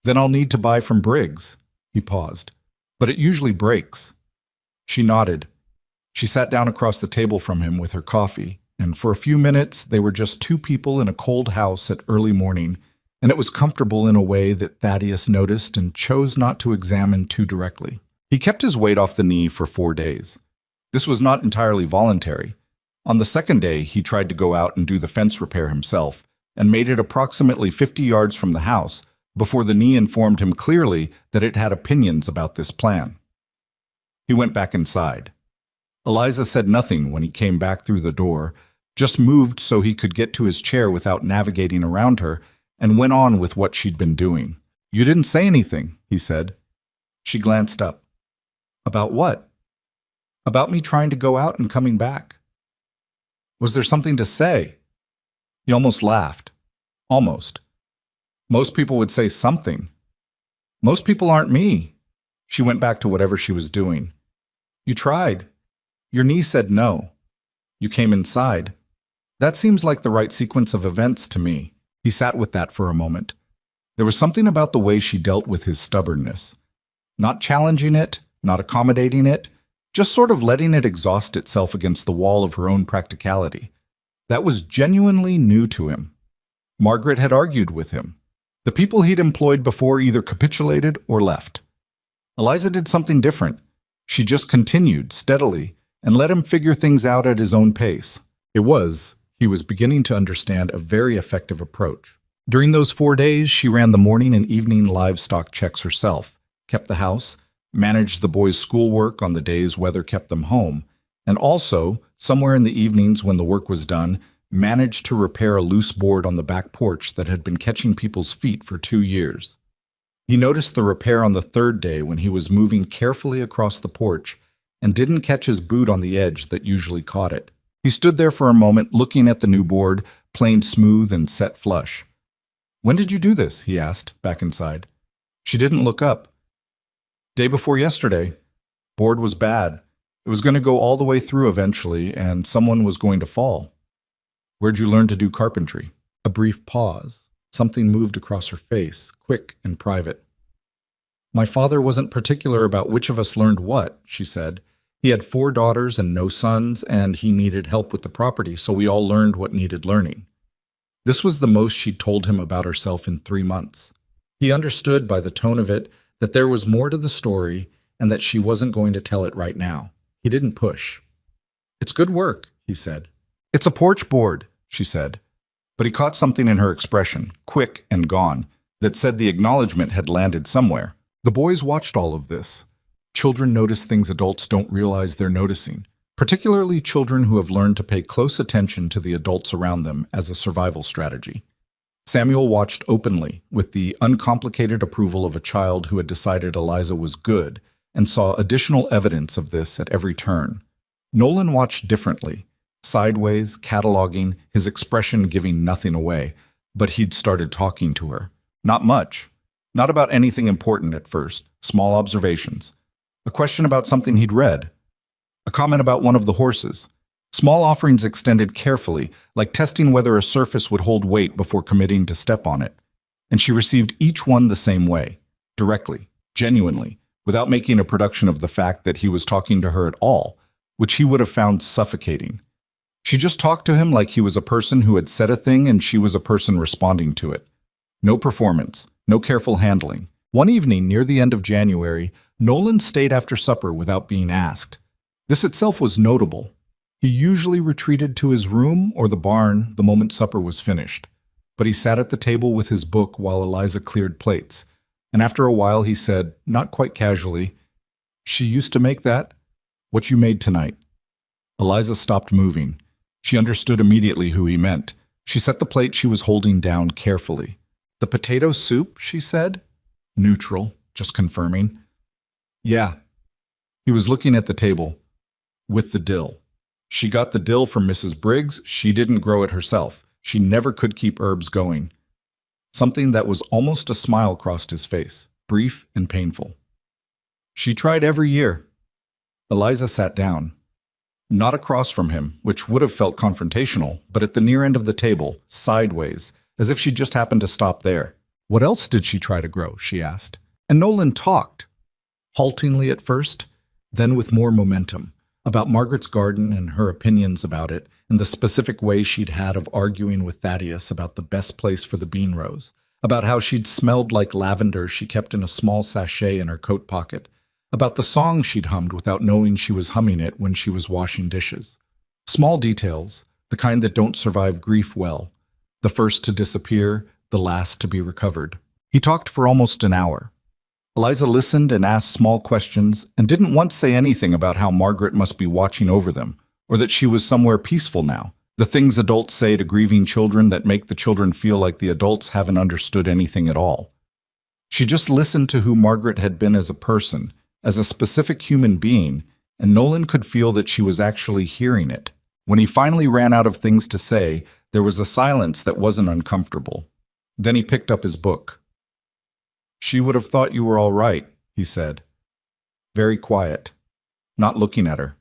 "Then I'll need to buy from Briggs." He paused. "But it usually breaks." She nodded. She sat down across the table from him with her coffee, and for a few minutes they were just 2 people in a cold house at early morning, and it was comfortable in a way that Thaddeus noticed and chose not to examine too directly. He kept his weight off the knee for 4 days. This was not entirely voluntary. On the second day, he tried to go out and do the fence repair himself, and made it approximately 50 yards from the house before the knee informed him clearly that it had opinions about this plan. He went back inside. Eliza said nothing when he came back through the door, just moved so he could get to his chair without navigating around her, and went on with what she'd been doing. "You didn't say anything," he said. She glanced up. "About what?" "About me trying to go out and coming back." "Was there something to say?" He almost laughed. Almost. "Most people would say something." "Most people aren't me." She went back to whatever she was doing. "You tried. Your knee said no. You came inside. That seems like the right sequence of events to me." He sat with that for a moment. There was something about the way she dealt with his stubbornness. Not challenging it, not accommodating it, just sort of letting it exhaust itself against the wall of her own practicality. That was genuinely new to him. Margaret had argued with him. The people he'd employed before either capitulated or left. Eliza did something different. She just continued, steadily, and let him figure things out at his own pace. He was beginning to understand a very effective approach. During those 4 days, she ran the morning and evening livestock checks herself, kept the house, managed the boys' schoolwork on the days weather kept them home, and also, somewhere in the evenings when the work was done, managed to repair a loose board on the back porch that had been catching people's feet for 2 years. He noticed the repair on the 3rd day when he was moving carefully across the porch and didn't catch his boot on the edge that usually caught it. He stood there for a moment looking at the new board, planed smooth and set flush. "When did you do this?" he asked, back inside. She didn't look up. "Day before yesterday. Board was bad. It was going to go all the way through eventually, and someone was going to fall." "Where'd you learn to do carpentry?" A brief pause. Something moved across her face, quick and private. "My father wasn't particular about which of us learned what," she said. "He had 4 daughters and no sons, and he needed help with the property, so we all learned what needed learning." This was the most she'd told him about herself in 3 months. He understood by the tone of it that there was more to the story and that she wasn't going to tell it right now. He didn't push. "It's good work," he said. "It's a porch board," she said. But he caught something in her expression, quick and gone, that said the acknowledgement had landed somewhere. The boys watched all of this. Children notice things adults don't realize they're noticing, particularly children who have learned to pay close attention to the adults around them as a survival strategy. Samuel watched openly, with the uncomplicated approval of a child who had decided Eliza was good, and saw additional evidence of this at every turn. Nolan watched differently, sideways, cataloging, his expression giving nothing away, but he'd started talking to her. Not much. Not about anything important at first, small observations. A question about something he'd read. A comment about one of the horses. Small offerings extended carefully, like testing whether a surface would hold weight before committing to step on it. And she received each one the same way, directly, genuinely, without making a production of the fact that he was talking to her at all, which he would have found suffocating. She just talked to him like he was a person who had said a thing and she was a person responding to it. No performance, no careful handling. One evening near the end of January, Nolan stayed after supper without being asked. This itself was notable. He usually retreated to his room or the barn the moment supper was finished, but he sat at the table with his book while Eliza cleared plates, and after a while he said, not quite casually, "She used to make that? What you made tonight?" Eliza stopped moving. She understood immediately who he meant. She set the plate she was holding down carefully. "The potato soup," she said. Neutral, just confirming. "Yeah." He was looking at the table. "With the dill. She got the dill from Mrs. Briggs. She didn't grow it herself. She never could keep herbs going." Something that was almost a smile crossed his face, brief and painful. "She tried every year." Eliza sat down. Not across from him, which would have felt confrontational, but at the near end of the table, sideways, as if she just happened to stop there. "What else did she try to grow?" she asked. And Nolan talked, haltingly at first, then with more momentum, about Margaret's garden and her opinions about it, and the specific way she'd had of arguing with Thaddeus about the best place for the bean rows, about how she'd smelled like lavender she kept in a small sachet in her coat pocket, about the song she'd hummed without knowing she was humming it when she was washing dishes. Small details, the kind that don't survive grief well, the first to disappear, the last to be recovered. He talked for almost an hour. Eliza listened and asked small questions and didn't once say anything about how Margaret must be watching over them, or that she was somewhere peaceful now. The things adults say to grieving children that make the children feel like the adults haven't understood anything at all. She just listened to who Margaret had been as a person, as a specific human being, and Nolan could feel that she was actually hearing it. When he finally ran out of things to say, there was a silence that wasn't uncomfortable. Then he picked up his book. "She would have thought you were all right," he said. Very quiet, not looking at her.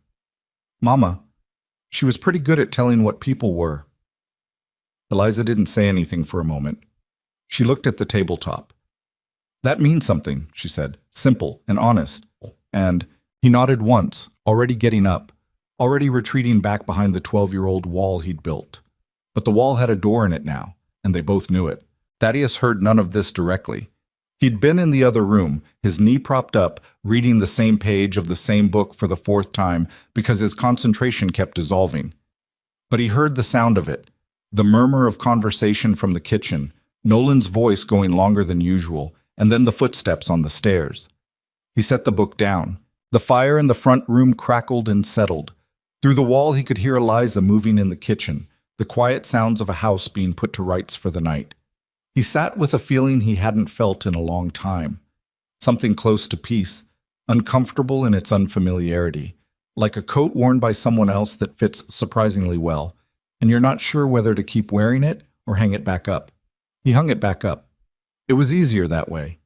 "Mama, she was pretty good at telling what people were." Eliza didn't say anything for a moment. She looked at the tabletop. "That means something," she said, simple and honest. And he nodded once, already getting up, already retreating back behind the 12-year-old wall he'd built. But the wall had a door in it now, and they both knew it. Thaddeus heard none of this directly. He'd been in the other room, his knee propped up, reading the same page of the same book for the 4th time because his concentration kept dissolving. But he heard the sound of it, the murmur of conversation from the kitchen, Nolan's voice going longer than usual, and then the footsteps on the stairs. He set the book down. The fire in the front room crackled and settled. Through the wall he could hear Eliza moving in the kitchen, the quiet sounds of a house being put to rights for the night. He sat with a feeling he hadn't felt in a long time. Something close to peace, uncomfortable in its unfamiliarity, like a coat worn by someone else that fits surprisingly well, and you're not sure whether to keep wearing it or hang it back up. He hung it back up. It was easier that way.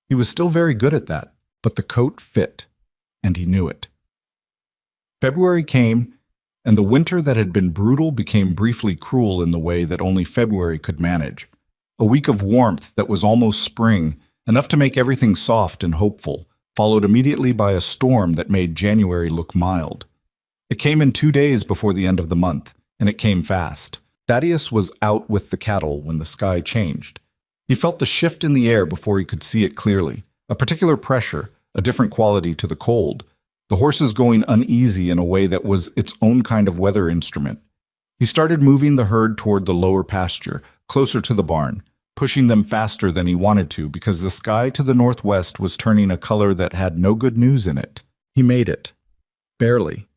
He was still very good at that, but the coat fit, and he knew it. February came, and the winter that had been brutal became briefly cruel in the way that only February could manage. A week of warmth that was almost spring, enough to make everything soft and hopeful, followed immediately by a storm that made January look mild. It came in 2 days before the end of the month, and it came fast. Thaddeus was out with the cattle when the sky changed. He felt the shift in the air before he could see it clearly, a particular pressure, a different quality to the cold, the horses going uneasy in a way that was its own kind of weather instrument. He started moving the herd toward the lower pasture, closer to the barn, pushing them faster than he wanted to because the sky to the northwest was turning a color that had no good news in it. He made it. Barely.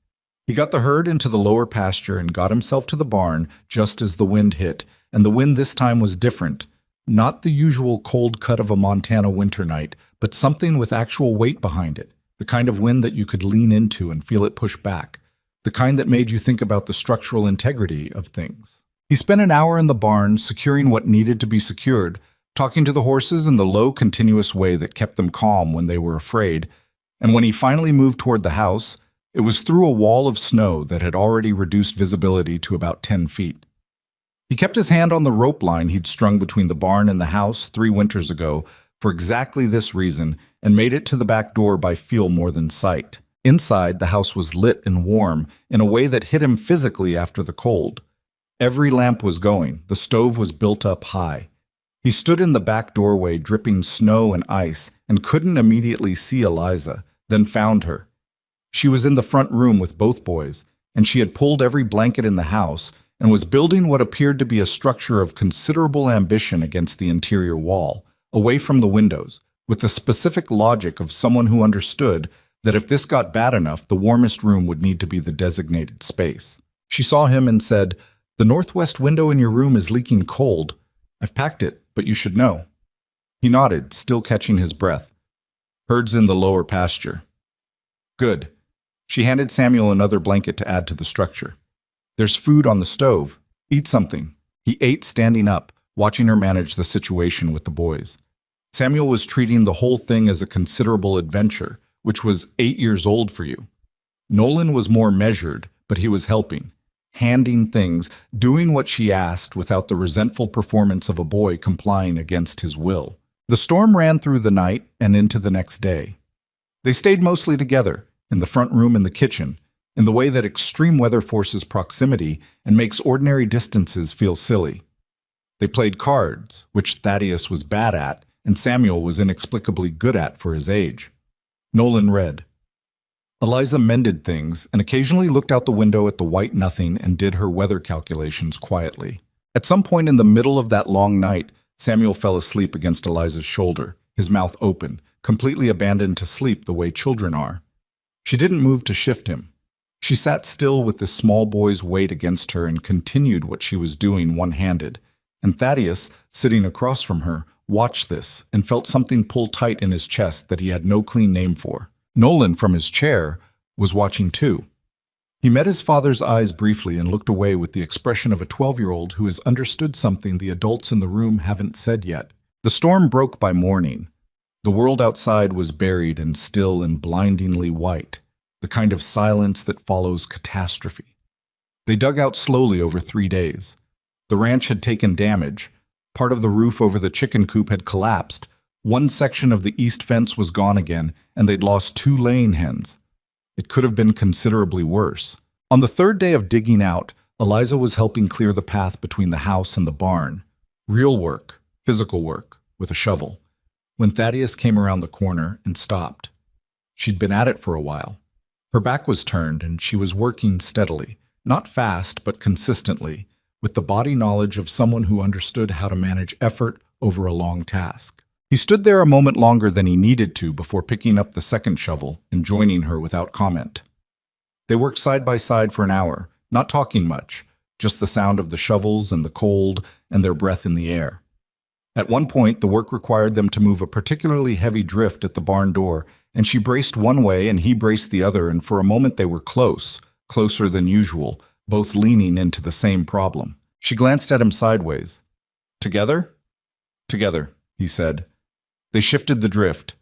He got the herd into the lower pasture and got himself to the barn just as the wind hit, and the wind this time was different. Not the usual cold cut of a Montana winter night, but something with actual weight behind it, the kind of wind that you could lean into and feel it push back, the kind that made you think about the structural integrity of things. He spent an hour in the barn securing what needed to be secured, talking to the horses in the low, continuous way that kept them calm when they were afraid, and when he finally moved toward the house, it was through a wall of snow that had already reduced visibility to about 10 feet. He kept his hand on the rope line he'd strung between the barn and the house 3 winters ago for exactly this reason and made it to the back door by feel more than sight. Inside, the house was lit and warm in a way that hit him physically after the cold. Every lamp was going. The stove was built up high. He stood in the back doorway dripping snow and ice and couldn't immediately see Eliza, then found her. She was in the front room with both boys, and she had pulled every blanket in the house and was building what appeared to be a structure of considerable ambition against the interior wall, away from the windows, with the specific logic of someone who understood that if this got bad enough, the warmest room would need to be the designated space. She saw him and said, "The northwest window in your room is leaking cold. I've packed it, but you should know." He nodded, still catching his breath. "Herd's in the lower pasture." "Good." She handed Samuel another blanket to add to the structure. "There's food on the stove. Eat something." He ate standing up, watching her manage the situation with the boys. Samuel was treating the whole thing as a considerable adventure, which was 8 years old for you. Nolan was more measured, but he was helping, handing things, doing what she asked without the resentful performance of a boy complying against his will. The storm ran through the night and into the next day. They stayed mostly together, in the front room and the kitchen, in the way that extreme weather forces proximity and makes ordinary distances feel silly. They played cards, which Thaddeus was bad at and Samuel was inexplicably good at for his age. Nolan read. Eliza mended things and occasionally looked out the window at the white nothing and did her weather calculations quietly. At some point in the middle of that long night, Samuel fell asleep against Eliza's shoulder, his mouth open, completely abandoned to sleep the way children are. She didn't move to shift him. She sat still with the small boy's weight against her and continued what she was doing one-handed. And Thaddeus, sitting across from her, watched this and felt something pull tight in his chest that he had no clean name for. Nolan, from his chair, was watching too. He met his father's eyes briefly and looked away with the expression of a 12-year-old who has understood something the adults in the room haven't said yet. The storm broke by morning. The world outside was buried and still and blindingly white, the kind of silence that follows catastrophe. They dug out slowly over 3 days. The ranch had taken damage. Part of the roof over the chicken coop had collapsed. One section of the east fence was gone again, and they'd lost 2 laying hens. It could have been considerably worse. On the 3rd day of digging out, Eliza was helping clear the path between the house and the barn. Real work, physical work, with a shovel. When Thaddeus came around the corner and stopped. She'd been at it for a while. Her back was turned, and she was working steadily, not fast, but consistently, with the body knowledge of someone who understood how to manage effort over a long task. He stood there a moment longer than he needed to before picking up the second shovel and joining her without comment. They worked side by side for an hour, not talking much, just the sound of the shovels and the cold and their breath in the air. At one point, the work required them to move a particularly heavy drift at the barn door, and she braced one way and he braced the other, and for a moment they were close, closer than usual, both leaning into the same problem. She glanced at him sideways. "Together?" "Together," he said. They shifted the drift.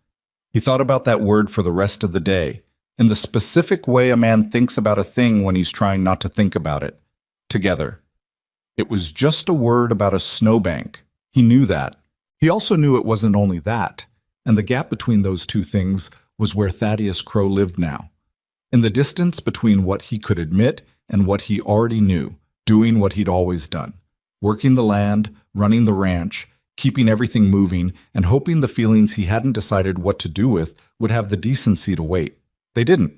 He thought about that word for the rest of the day, in the specific way a man thinks about a thing when he's trying not to think about it. Together. It was just a word about a snowbank. He knew that. He also knew it wasn't only that, and the gap between those two things was where Thaddeus Crow lived now. In the distance between what he could admit and what he already knew, doing what he'd always done, working the land, running the ranch, keeping everything moving, and hoping the feelings he hadn't decided what to do with would have the decency to wait. They didn't.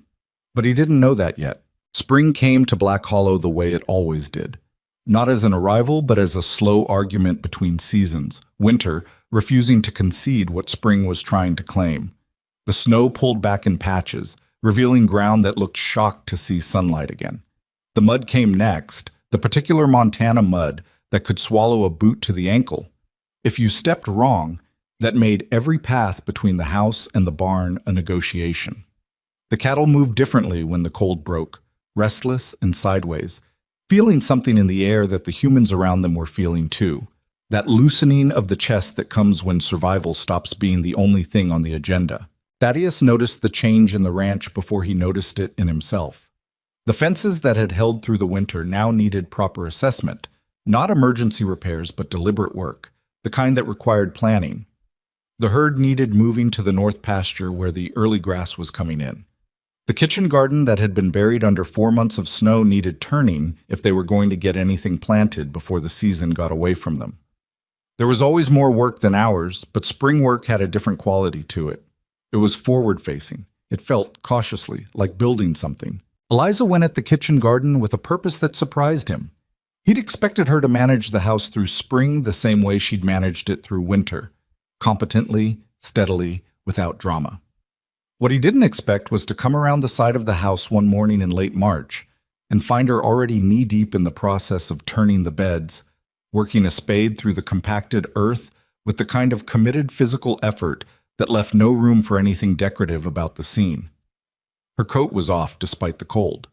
But he didn't know that yet. Spring came to Black Hollow the way it always did. Not as an arrival, but as a slow argument between seasons, winter refusing to concede what spring was trying to claim. The snow pulled back in patches, revealing ground that looked shocked to see sunlight again. The mud came next, the particular Montana mud that could swallow a boot to the ankle. If you stepped wrong, that made every path between the house and the barn a negotiation. The cattle moved differently when the cold broke, restless and sideways, feeling something in the air that the humans around them were feeling too, that loosening of the chest that comes when survival stops being the only thing on the agenda. Thaddeus noticed the change in the ranch before he noticed it in himself. The fences that had held through the winter now needed proper assessment, not emergency repairs but deliberate work, the kind that required planning. The herd needed moving to the north pasture where the early grass was coming in. The kitchen garden that had been buried under 4 months of snow needed turning if they were going to get anything planted before the season got away from them. There was always more work than ours, but spring work had a different quality to it. It was forward-facing. It felt, cautiously, like building something. Eliza went at the kitchen garden with a purpose that surprised him. He'd expected her to manage the house through spring the same way she'd managed it through winter, competently, steadily, without drama. What he didn't expect was to come around the side of the house one morning in late March and find her already knee-deep in the process of turning the beds, working a spade through the compacted earth with the kind of committed physical effort that left no room for anything decorative about the scene. Her coat was off despite the cold.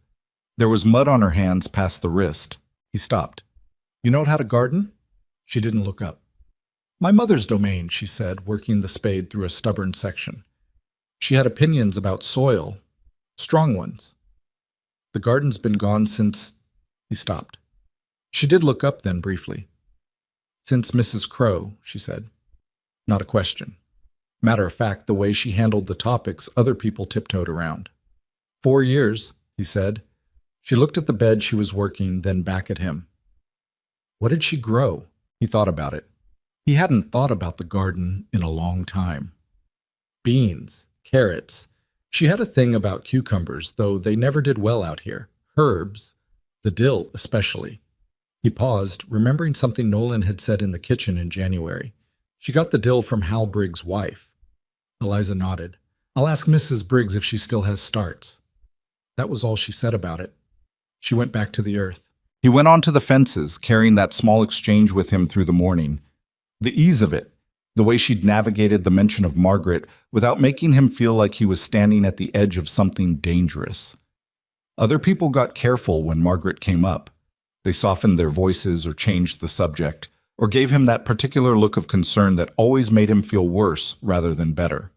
There was mud on her hands past the wrist. He stopped. "You know how to garden?" She didn't look up. "My mother's domain," she said, working the spade through a stubborn section. She had opinions about soil, strong ones. "The garden's been gone since—" He stopped. She did look up then briefly. "Since Mrs. Crow," she said. Not a question. Matter of fact, the way she handled the topics other people tiptoed around. 4 years, he said. She looked at the bed she was working, then back at him. What did she grow? He thought about it. He hadn't thought about the garden in a long time. Beans, carrots. She had a thing about cucumbers, though they never did well out here. Herbs, the dill especially. He paused, remembering something Nolan had said in the kitchen in January. She got the dill from Hal Briggs' wife. Eliza nodded. I'll ask Mrs. Briggs if she still has starts. That was all she said about it. She went back to the earth. He went on to the fences, carrying that small exchange with him through the morning. The ease of it, the way she'd navigated the mention of Margaret without making him feel like he was standing at the edge of something dangerous. Other people got careful when Margaret came up. They softened their voices or changed the subject, or gave him that particular look of concern that always made him feel worse rather than better.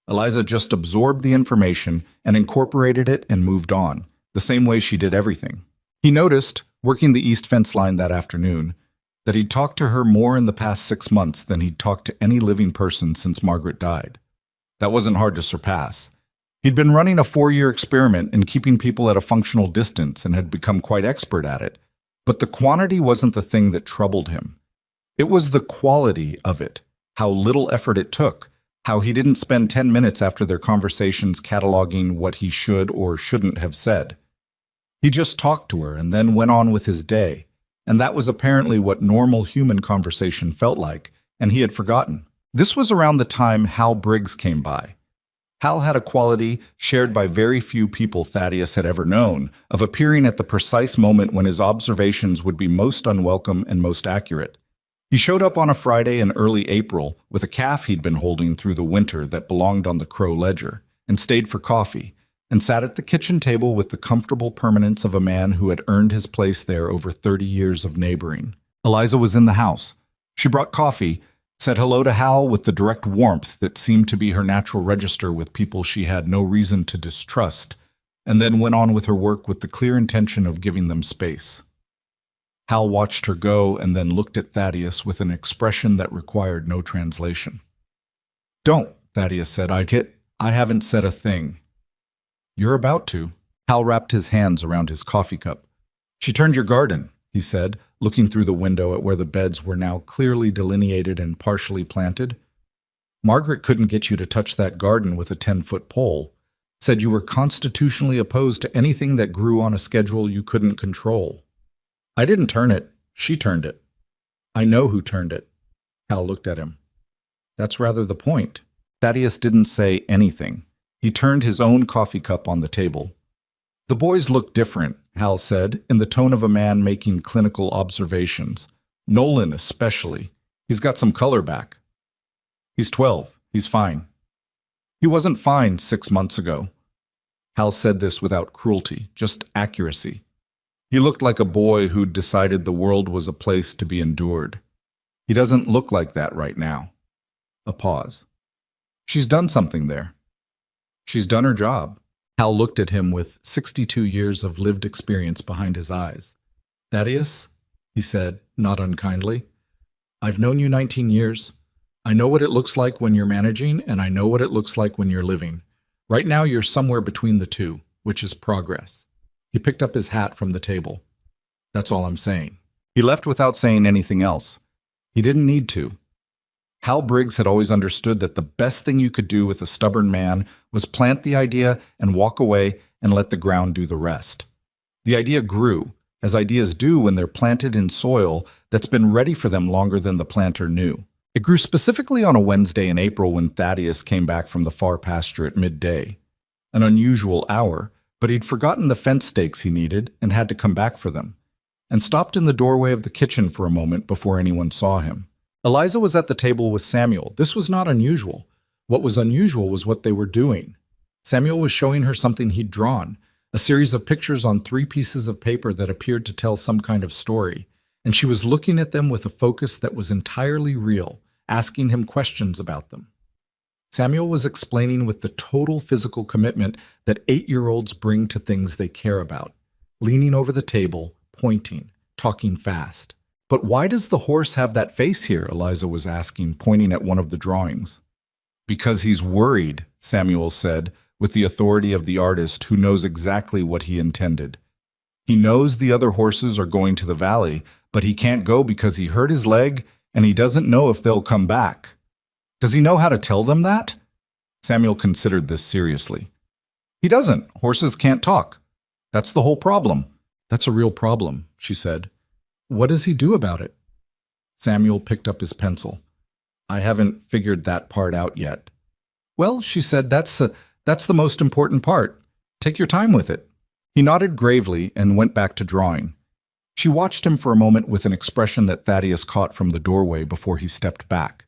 Eliza just absorbed the information and incorporated it and moved on, the same way she did everything. He noticed, working the east fence line that afternoon, that he'd talked to her more in the past 6 months than he'd talked to any living person since Margaret died. That wasn't hard to surpass. He'd been running a 4-year experiment in keeping people at a functional distance and had become quite expert at it. But the quantity wasn't the thing that troubled him. It was the quality of it, how little effort it took, how he didn't spend 10 minutes after their conversations cataloging what he should or shouldn't have said. He just talked to her and then went on with his day, and that was apparently what normal human conversation felt like, and he had forgotten. This was around the time Hal Briggs came by. Hal had a quality shared by very few people Thaddeus had ever known, of appearing at the precise moment when his observations would be most unwelcome and most accurate. He showed up on a Friday in early April with a calf he'd been holding through the winter that belonged on the Crow ledger, and stayed for coffee, and sat at the kitchen table with the comfortable permanence of a man who had earned his place there over 30 years of neighboring. Eliza was in the house. She brought coffee, said hello to Hal with the direct warmth that seemed to be her natural register with people she had no reason to distrust, and then went on with her work with the clear intention of giving them space. Hal watched her go and then looked at Thaddeus with an expression that required no translation. Don't, Thaddeus said. I haven't said a thing. You're about to. Hal wrapped his hands around his coffee cup. She turned your garden, he said, looking through the window at where the beds were now clearly delineated and partially planted. Margaret couldn't get you to touch that garden with a 10-foot pole. Said you were constitutionally opposed to anything that grew on a schedule you couldn't control. I didn't turn it. She turned it. I know who turned it. Hal looked at him. That's rather the point. Thaddeus didn't say anything. He turned his own coffee cup on the table. The boys look different, Hal said, in the tone of a man making clinical observations. Nolan especially. He's got some color back. He's 12. He's fine. He wasn't fine 6 months ago. Hal said this without cruelty, just accuracy. He looked like a boy who'd decided the world was a place to be endured. He doesn't look like that right now. A pause. She's done something there. She's done her job. Hal looked at him with 62 years of lived experience behind his eyes. Thaddeus, he said, not unkindly, I've known you 19 years. I know what it looks like when you're managing, and I know what it looks like when you're living. Right now you're somewhere between the two, which is progress. He picked up his hat from the table. That's all I'm saying. He left without saying anything else. He didn't need to. Hal Briggs had always understood that the best thing you could do with a stubborn man was plant the idea and walk away and let the ground do the rest. The idea grew, as ideas do when they're planted in soil that's been ready for them longer than the planter knew. It grew specifically on a Wednesday in April when Thaddeus came back from the far pasture at midday. An unusual hour, but he'd forgotten the fence stakes he needed and had to come back for them, and stopped in the doorway of the kitchen for a moment before anyone saw him. Eliza was at the table with Samuel. This was not unusual. What was unusual was what they were doing. Samuel was showing her something he'd drawn, a series of pictures on 3 pieces of paper that appeared to tell some kind of story, and she was looking at them with a focus that was entirely real, asking him questions about them. Samuel was explaining with the total physical commitment that 8-year-olds bring to things they care about, leaning over the table, pointing, talking fast. "But why does the horse have that face here?" Eliza was asking, pointing at one of the drawings. "Because he's worried," Samuel said, with the authority of the artist who knows exactly what he intended. "He knows the other horses are going to the valley, but he can't go because he hurt his leg and he doesn't know if they'll come back." "Does he know how to tell them that?" Samuel considered this seriously. "He doesn't. Horses can't talk. That's the whole problem." "That's a real problem," she said. "What does he do about it?" Samuel picked up his pencil. "I haven't figured that part out yet." "Well," she said, that's the most important part. Take your time with it." He nodded gravely and went back to drawing. She watched him for a moment with an expression that Thaddeus caught from the doorway before he stepped back.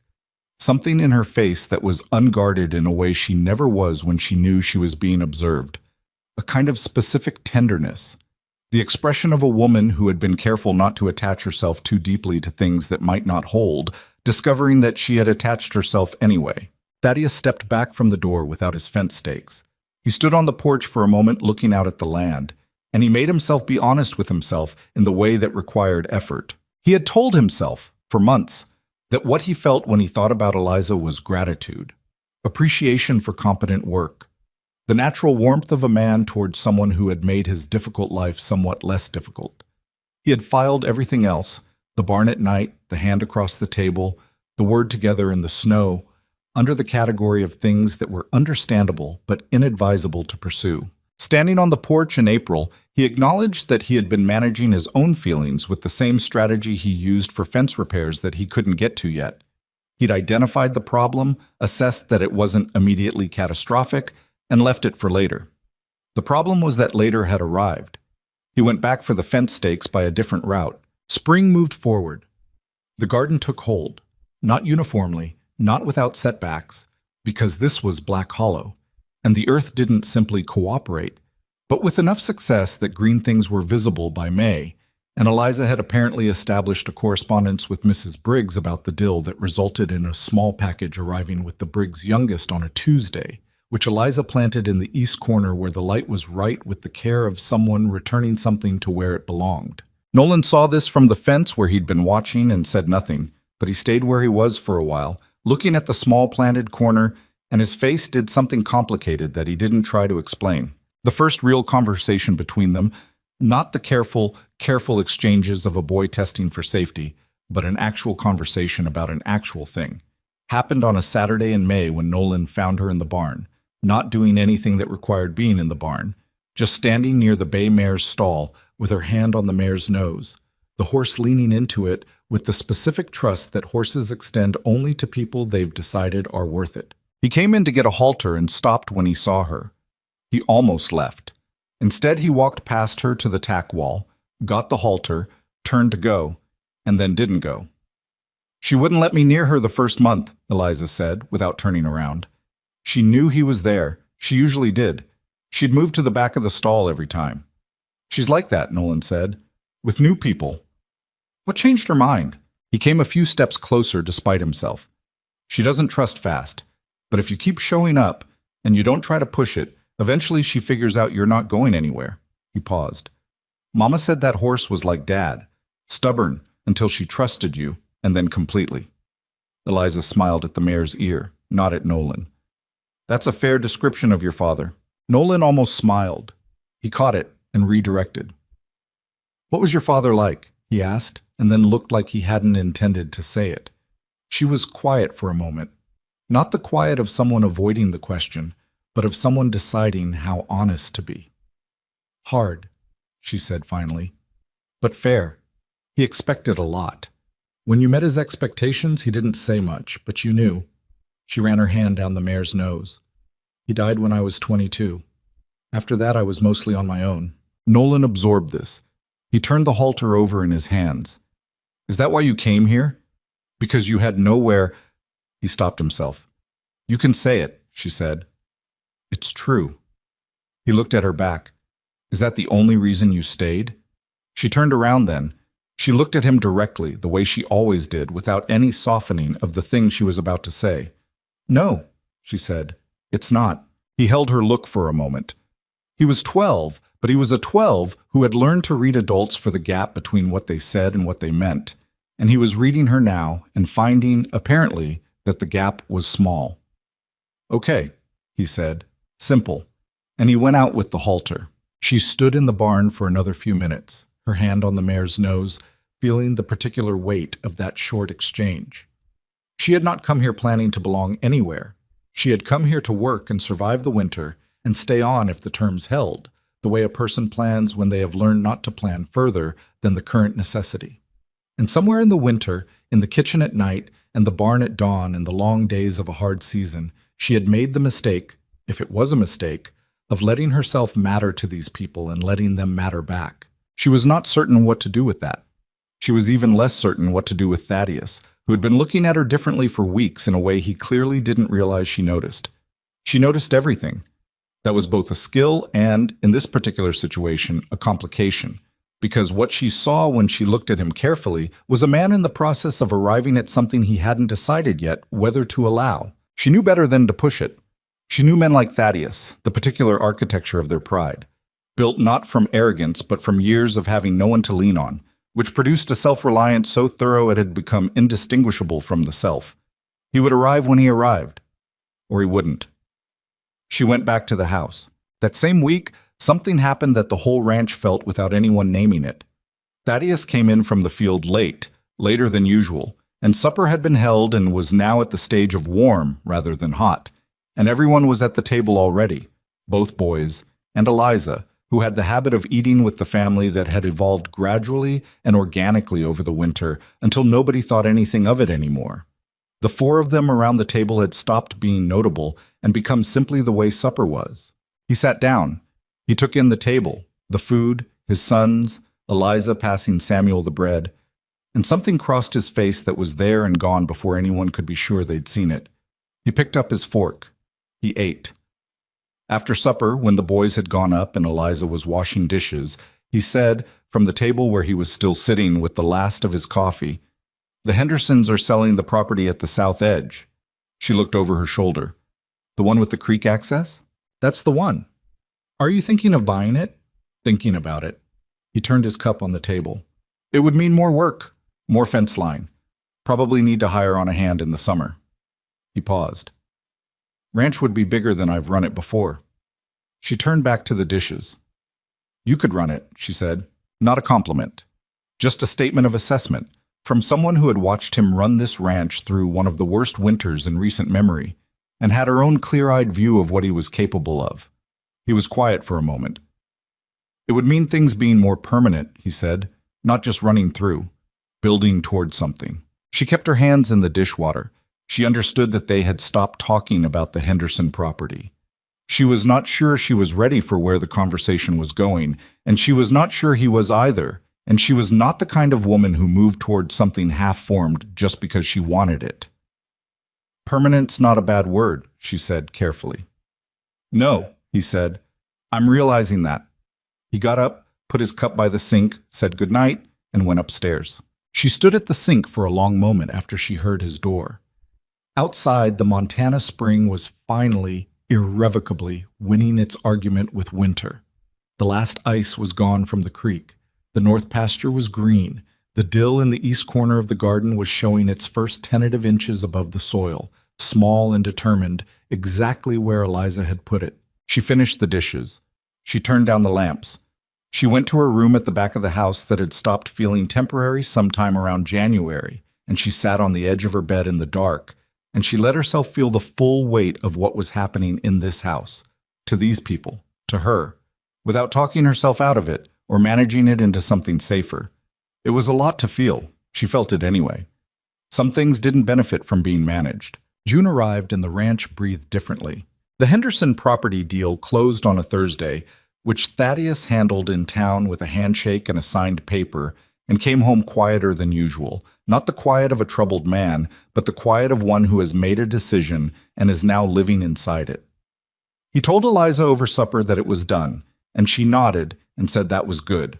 Something in her face that was unguarded in a way she never was when she knew she was being observed. A kind of specific tenderness. The expression of a woman who had been careful not to attach herself too deeply to things that might not hold, discovering that she had attached herself anyway. Thaddeus stepped back from the door without his fence stakes. He stood on the porch for a moment looking out at the land, and he made himself be honest with himself in the way that required effort. He had told himself, for months, that what he felt when he thought about Eliza was gratitude, appreciation for competent work, the natural warmth of a man towards someone who had made his difficult life somewhat less difficult. He had filed everything else, the barn at night, the hand across the table, the word together in the snow, under the category of things that were understandable but inadvisable to pursue. Standing on the porch in April, he acknowledged that he had been managing his own feelings with the same strategy he used for fence repairs that he couldn't get to yet. He'd identified the problem, assessed that it wasn't immediately catastrophic, and left it for later. The problem was that later had arrived. He went back for the fence stakes by a different route. Spring moved forward. The garden took hold, not uniformly, not without setbacks, because this was Black Hollow, and the earth didn't simply cooperate, but with enough success that green things were visible by May, and Eliza had apparently established a correspondence with Mrs. Briggs about the dill that resulted in a small package arriving with the Briggs' youngest on a Tuesday, which Eliza planted in the east corner where the light was right with the care of someone returning something to where it belonged. Nolan saw this from the fence where he'd been watching and said nothing, but he stayed where he was for a while, looking at the small planted corner, and his face did something complicated that he didn't try to explain. The first real conversation between them, not the careful exchanges of a boy testing for safety, but an actual conversation about an actual thing, happened on a Saturday in May when Nolan found her in the barn, not doing anything that required being in the barn, just standing near the bay mare's stall with her hand on the mare's nose, the horse leaning into it with the specific trust that horses extend only to people they've decided are worth it. He came in to get a halter and stopped when he saw her. He almost left. Instead, he walked past her to the tack wall, got the halter, turned to go, and then didn't go. "She wouldn't let me near her the first month," Eliza said, without turning around. She knew he was there. She usually did. She'd move to the back of the stall every time. "She's like that," Nolan said, "with new people." "What changed her mind?" He came a few steps closer despite himself. "She doesn't trust fast, but if you keep showing up and you don't try to push it, eventually she figures out you're not going anywhere." He paused. "Mama said that horse was like Dad, stubborn until she trusted you, and then completely." Eliza smiled at the mare's ear, not at Nolan. "That's a fair description of your father." Nolan almost smiled. He caught it and redirected. "What was your father like?" he asked, and then looked like he hadn't intended to say it. She was quiet for a moment, not the quiet of someone avoiding the question, but of someone deciding how honest to be. Hard, she said finally, but fair. He expected a lot. When you met his expectations, he didn't say much, but you knew. She ran her hand down the mare's nose. He died when I was 22. After that, I was mostly on my own. Nolan absorbed this. He turned the halter over in his hands. Is that why you came here? Because you had nowhere... He stopped himself. You can say it, she said. It's true. He looked at her back. Is that the only reason you stayed? She turned around then. She looked at him directly, the way she always did, without any softening of the thing she was about to say. No, she said. It's not. He held her look for a moment. He was 12, but he was a 12 who had learned to read adults for the gap between what they said and what they meant. And he was reading her now and finding, apparently, that the gap was small. Okay, he said. Simple. And he went out with the halter. She stood in the barn for another few minutes, her hand on the mare's nose, feeling the particular weight of that short exchange. She had not come here planning to belong anywhere. She had come here to work and survive the winter and stay on if the terms held, the way a person plans when they have learned not to plan further than the current necessity. And somewhere in the winter, in the kitchen at night, and the barn at dawn in the long days of a hard season, she had made the mistake, if it was a mistake, of letting herself matter to these people and letting them matter back. She was not certain what to do with that. She was even less certain what to do with Thaddeus, who had been looking at her differently for weeks in a way he clearly didn't realize she noticed. She noticed everything. That was both a skill and, in this particular situation, a complication, because what she saw when she looked at him carefully was a man in the process of arriving at something he hadn't decided yet whether to allow. She knew better than to push it. She knew men like Thaddeus, the particular architecture of their pride, built not from arrogance but from years of having no one to lean on, which produced a self-reliance so thorough it had become indistinguishable from the self. He would arrive when he arrived, or he wouldn't. She went back to the house. That same week, something happened that the whole ranch felt without anyone naming it. Thaddeus came in from the field late, later than usual, and supper had been held and was now at the stage of warm rather than hot, and everyone was at the table already, both boys and Eliza, who had the habit of eating with the family that had evolved gradually and organically over the winter until nobody thought anything of it anymore. The four of them around the table had stopped being notable and become simply the way supper was. He sat down. He took in the table, the food, his sons, Eliza passing Samuel the bread, and something crossed his face that was there and gone before anyone could be sure they'd seen it. He picked up his fork. He ate. After supper, when the boys had gone up and Eliza was washing dishes, he said, from the table where he was still sitting with the last of his coffee, "The Hendersons are selling the property at the south edge." She looked over her shoulder. "The one with the creek access?" "That's the one." "Are you thinking of buying it?" "Thinking about it." He turned his cup on the table. "It would mean more work, more fence line. Probably need to hire on a hand in the summer." He paused. "Ranch would be bigger than I've run it before." She turned back to the dishes. "You could run it," she said. "Not a compliment. Just a statement of assessment from someone who had watched him run this ranch through one of the worst winters in recent memory and had her own clear-eyed view of what he was capable of." He was quiet for a moment. "It would mean things being more permanent," he said, "not just running through, building toward something." She kept her hands in the dishwater. She understood that they had stopped talking about the Henderson property. She was not sure she was ready for where the conversation was going, and she was not sure he was either, and she was not the kind of woman who moved toward something half-formed just because she wanted it. "Permanent's not a bad word," she said carefully. "No," he said. "I'm realizing that." He got up, put his cup by the sink, said goodnight, and went upstairs. She stood at the sink for a long moment after she heard his door. Outside, the Montana spring was finally, irrevocably, winning its argument with winter. The last ice was gone from the creek. The north pasture was green. The dill in the east corner of the garden was showing its first tentative inches above the soil, small and determined, exactly where Eliza had put it. She finished the dishes. She turned down the lamps. She went to her room at the back of the house that had stopped feeling temporary sometime around January and she sat on the edge of her bed in the dark, and she let herself feel the full weight of what was happening in this house, to these people, to her, without talking herself out of it or managing it into something safer. It was a lot to feel. She felt it anyway. Some things didn't benefit from being managed. June arrived and the ranch breathed differently. The Henderson property deal closed on a Thursday, which Thaddeus handled in town with a handshake and a signed paper, and came home quieter than usual. Not the quiet of a troubled man, but the quiet of one who has made a decision and is now living inside it. He told Eliza over supper that it was done, and she nodded and said that was good.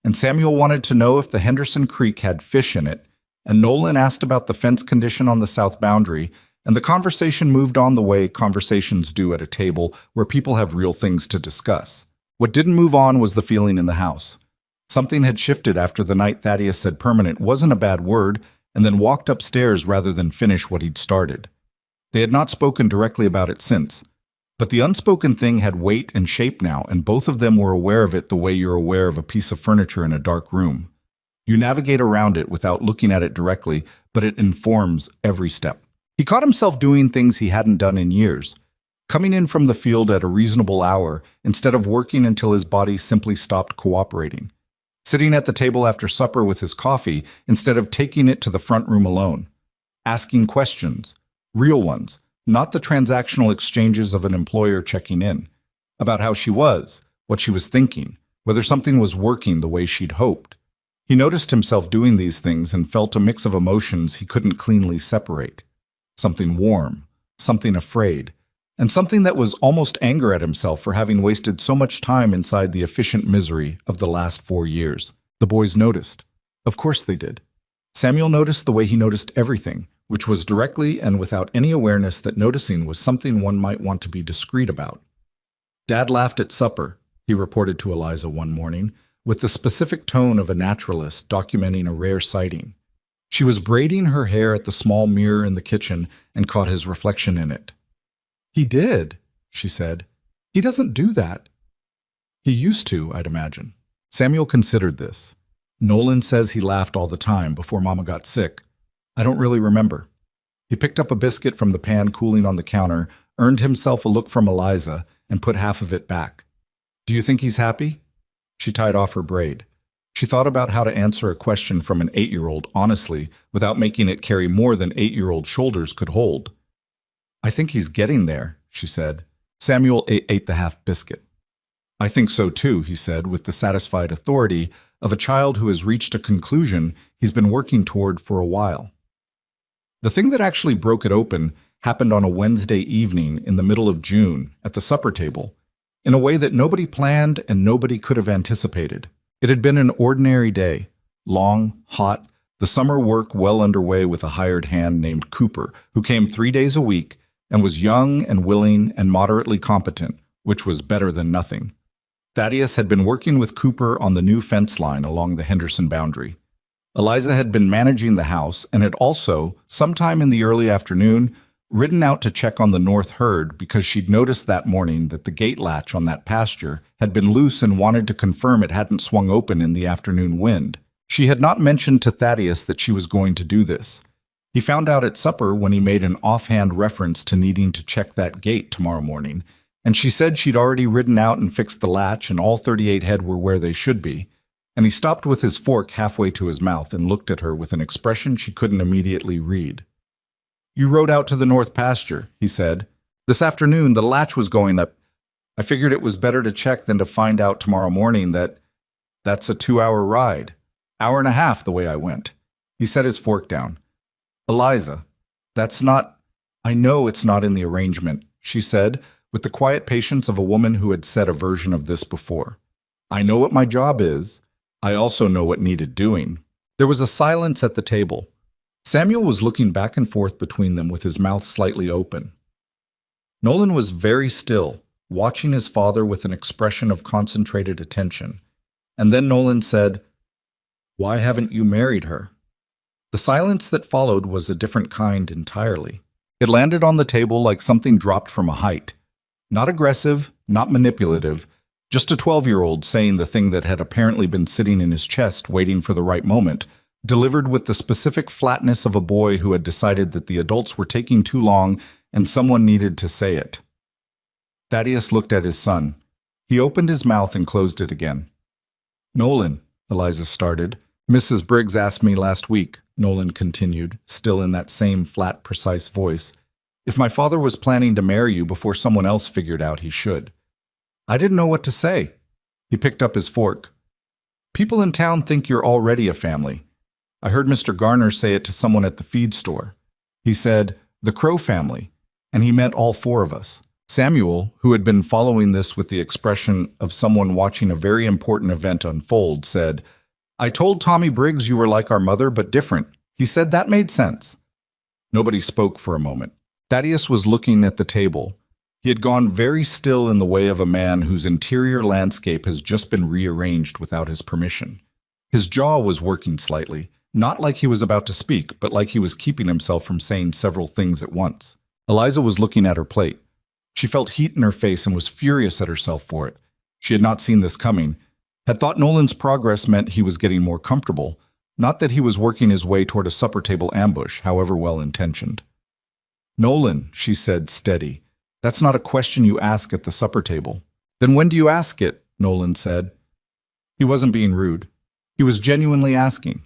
And Samuel wanted to know if the Henderson Creek had fish in it, and Nolan asked about the fence condition on the south boundary, and the conversation moved on the way conversations do at a table where people have real things to discuss. What didn't move on was the feeling in the house. Something had shifted after the night Thaddeus said permanent wasn't a bad word, and then walked upstairs rather than finish what he'd started. They had not spoken directly about it since, but the unspoken thing had weight and shape now, and both of them were aware of it the way you're aware of a piece of furniture in a dark room. You navigate around it without looking at it directly, but it informs every step. He caught himself doing things he hadn't done in years. Coming in from the field at a reasonable hour instead of working until his body simply stopped cooperating. Sitting at the table after supper with his coffee instead of taking it to the front room alone. Asking questions, real ones, not the transactional exchanges of an employer checking in, about how she was, what she was thinking, whether something was working the way she'd hoped. He noticed himself doing these things and felt a mix of emotions he couldn't cleanly separate. Something warm, something afraid, and something that was almost anger at himself for having wasted so much time inside the efficient misery of the last 4 years. The boys noticed. Of course they did. Samuel noticed the way he noticed everything, which was directly and without any awareness that noticing was something one might want to be discreet about. Dad laughed at supper, he reported to Eliza one morning, with the specific tone of a naturalist documenting a rare sighting. She was braiding her hair at the small mirror in the kitchen and caught his reflection in it. "He did," she said. "He doesn't do that." "He used to, I'd imagine." Samuel considered this. Nolan says he laughed all the time before Mama got sick. I don't really remember. He picked up a biscuit from the pan cooling on the counter, earned himself a look from Eliza, and put half of it back. "Do you think he's happy?" She tied off her braid. She thought about how to answer a question from an 8-year-old honestly, without making it carry more than 8-year-old shoulders could hold. "I think he's getting there," she said. Samuel ate the half biscuit. "I think so too," he said, with the satisfied authority of a child who has reached a conclusion he's been working toward for a while. The thing that actually broke it open happened on a Wednesday evening in the middle of June at the supper table, in a way that nobody planned and nobody could have anticipated. It had been an ordinary day, long, hot, the summer work well underway with a hired hand named Cooper, who came 3 days a week and was young and willing and moderately competent, which was better than nothing. Thaddeus had been working with Cooper on the new fence line along the Henderson boundary. Eliza had been managing the house and had also, sometime in the early afternoon, ridden out to check on the north herd because she'd noticed that morning that the gate latch on that pasture had been loose and wanted to confirm it hadn't swung open in the afternoon wind. She had not mentioned to Thaddeus that she was going to do this. He found out at supper when he made an offhand reference to needing to check that gate tomorrow morning, and she said she'd already ridden out and fixed the latch and all 38 head were where they should be. And he stopped with his fork halfway to his mouth and looked at her with an expression she couldn't immediately read. "You rode out to the north pasture," he said. "This afternoon the latch was going up. I figured it was better to check than to find out tomorrow morning that's a 2-hour ride. Hour and a half the way I went." He set his fork down. "Eliza, that's not— I know it's not in the arrangement," she said, with the quiet patience of a woman who had said a version of this before. "I know what my job is. I also know what needed doing." There was a silence at the table. Samuel was looking back and forth between them with his mouth slightly open. Nolan was very still, watching his father with an expression of concentrated attention. And then Nolan said, "Why haven't you married her?" The silence that followed was a different kind entirely. It landed on the table like something dropped from a height. Not aggressive, not manipulative, just a 12-year-old saying the thing that had apparently been sitting in his chest waiting for the right moment, delivered with the specific flatness of a boy who had decided that the adults were taking too long and someone needed to say it. Thaddeus looked at his son. He opened his mouth and closed it again. "Nolan," Eliza started. "Mrs. Briggs asked me last week," Nolan continued, still in that same flat, precise voice, "if my father was planning to marry you before someone else figured out he should." I didn't know what to say. He picked up his fork. "People in town think you're already a family. I heard Mr. Garner say it to someone at the feed store. He said, 'The Crow family,' and he meant all four of us." Samuel, who had been following this with the expression of someone watching a very important event unfold, said, "I told Tommy Briggs you were like our mother, but different. He said that made sense." Nobody spoke for a moment. Thaddeus was looking at the table. He had gone very still in the way of a man whose interior landscape has just been rearranged without his permission. His jaw was working slightly, not like he was about to speak, but like he was keeping himself from saying several things at once. Eliza was looking at her plate. She felt heat in her face and was furious at herself for it. She had not seen this coming, had thought Nolan's progress meant he was getting more comfortable, not that he was working his way toward a supper table ambush, however well-intentioned. "Nolan," she said, steady, "that's not a question you ask at the supper table." "Then when do you ask it?" Nolan said. He wasn't being rude. He was genuinely asking.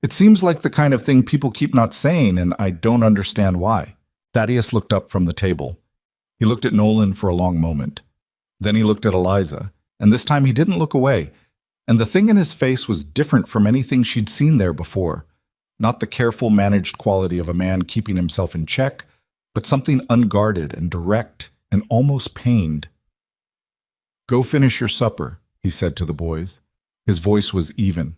"It seems like the kind of thing people keep not saying, and I don't understand why." Thaddeus looked up from the table. He looked at Nolan for a long moment. Then he looked at Eliza, and this time he didn't look away. And the thing in his face was different from anything she'd seen there before. Not the careful, managed quality of a man keeping himself in check, but something unguarded and direct and almost pained. "Go finish your supper," he said to the boys. His voice was even.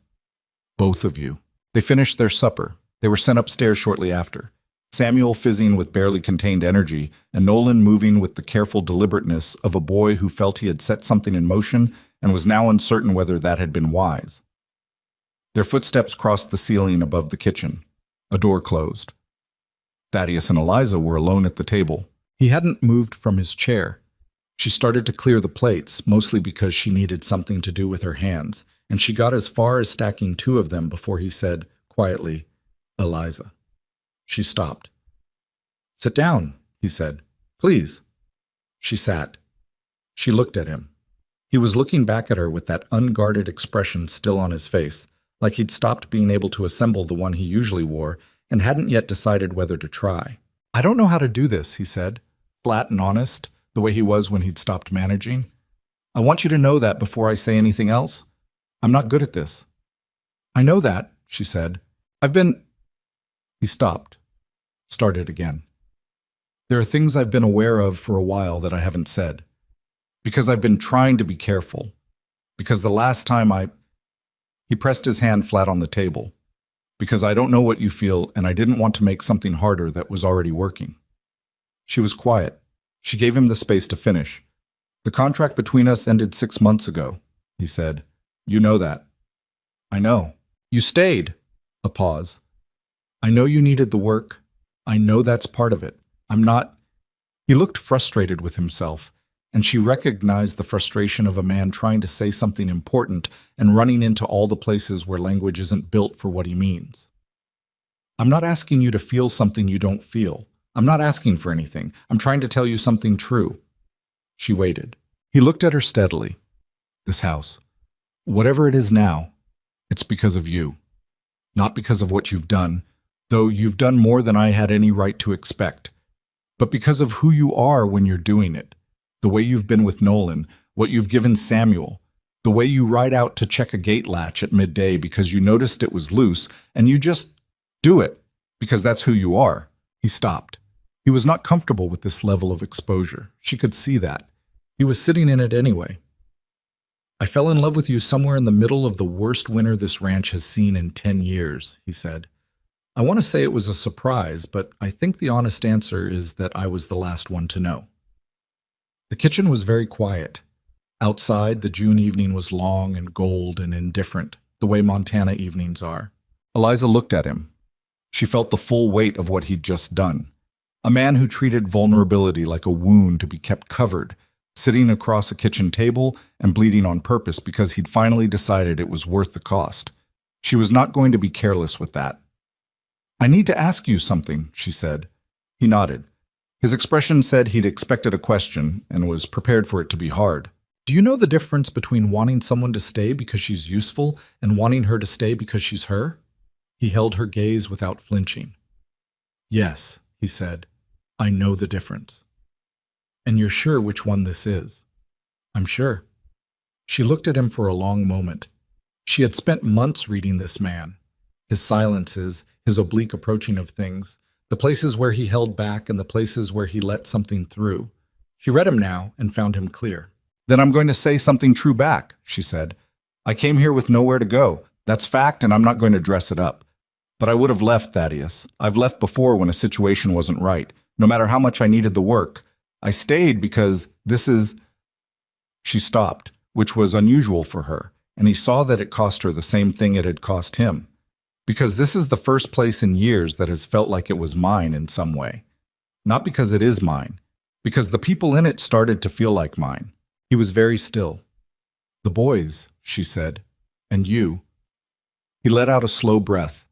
"Both of you." They finished their supper. They were sent upstairs shortly after. Samuel fizzing with barely contained energy, and Nolan moving with the careful deliberateness of a boy who felt he had set something in motion and was now uncertain whether that had been wise. Their footsteps crossed the ceiling above the kitchen. A door closed. Thaddeus and Eliza were alone at the table. He hadn't moved from his chair. She started to clear the plates, mostly because she needed something to do with her hands, and she got as far as stacking two of them before he said, quietly, "Eliza." She stopped. "Sit down," he said. "Please." She sat. She looked at him. He was looking back at her with that unguarded expression still on his face, like he'd stopped being able to assemble the one he usually wore and hadn't yet decided whether to try. "I don't know how to do this," he said, flat and honest, the way he was when he'd stopped managing. "I want you to know that before I say anything else. I'm not good at this." "I know that," she said. "I've been—" He stopped, started again. "There are things I've been aware of for a while that I haven't said. Because I've been trying to be careful. Because the last time He pressed his hand flat on the table. "Because I don't know what you feel, and I didn't want to make something harder that was already working." She was quiet. She gave him the space to finish. "The contract between us ended 6 months ago," he said. "You know that." "I know. You stayed." A pause. "I know you needed the work. I know that's part of it. I'm not—" He looked frustrated with himself, and she recognized the frustration of a man trying to say something important and running into all the places where language isn't built for what he means. "I'm not asking you to feel something you don't feel. I'm not asking for anything. I'm trying to tell you something true." She waited. He looked at her steadily. "This house, whatever it is now, it's because of you. Not because of what you've done, though you've done more than I had any right to expect, but because of who you are when you're doing it. The way you've been with Nolan, what you've given Samuel, the way you ride out to check a gate latch at midday because you noticed it was loose, and you just do it, because that's who you are." He stopped. He was not comfortable with this level of exposure. She could see that. He was sitting in it anyway. "I fell in love with you somewhere in the middle of the worst winter this ranch has seen in 10 years, he said. "I want to say it was a surprise, but I think the honest answer is that I was the last one to know." The kitchen was very quiet. Outside, the June evening was long and gold and indifferent, the way Montana evenings are. Eliza looked at him. She felt the full weight of what he'd just done. A man who treated vulnerability like a wound to be kept covered, sitting across a kitchen table and bleeding on purpose because he'd finally decided it was worth the cost. She was not going to be careless with that. I need to ask you something, she said. He nodded. His expression said he'd expected a question and was prepared for it to be hard. Do you know the difference between wanting someone to stay because she's useful and wanting her to stay because she's her? He held her gaze without flinching. Yes, he said. I know the difference. And you're sure which one this is? I'm sure. She looked at him for a long moment. She had spent months reading this man. His silences, his oblique approaching of things, the places where he held back and the places where he let something through. She read him now and found him clear. Then I'm going to say something true back, she said. I came here with nowhere to go. That's fact, and I'm not going to dress it up. But I would have left, Thaddeus. I've left before when a situation wasn't right, no matter how much I needed the work. I stayed because this is... She stopped, which was unusual for her, and he saw that it cost her the same thing it had cost him. Because this is the first place in years that has felt like it was mine in some way. Not because it is mine, because the people in it started to feel like mine. He was very still. The boys, she said, and you. He let out a slow breath.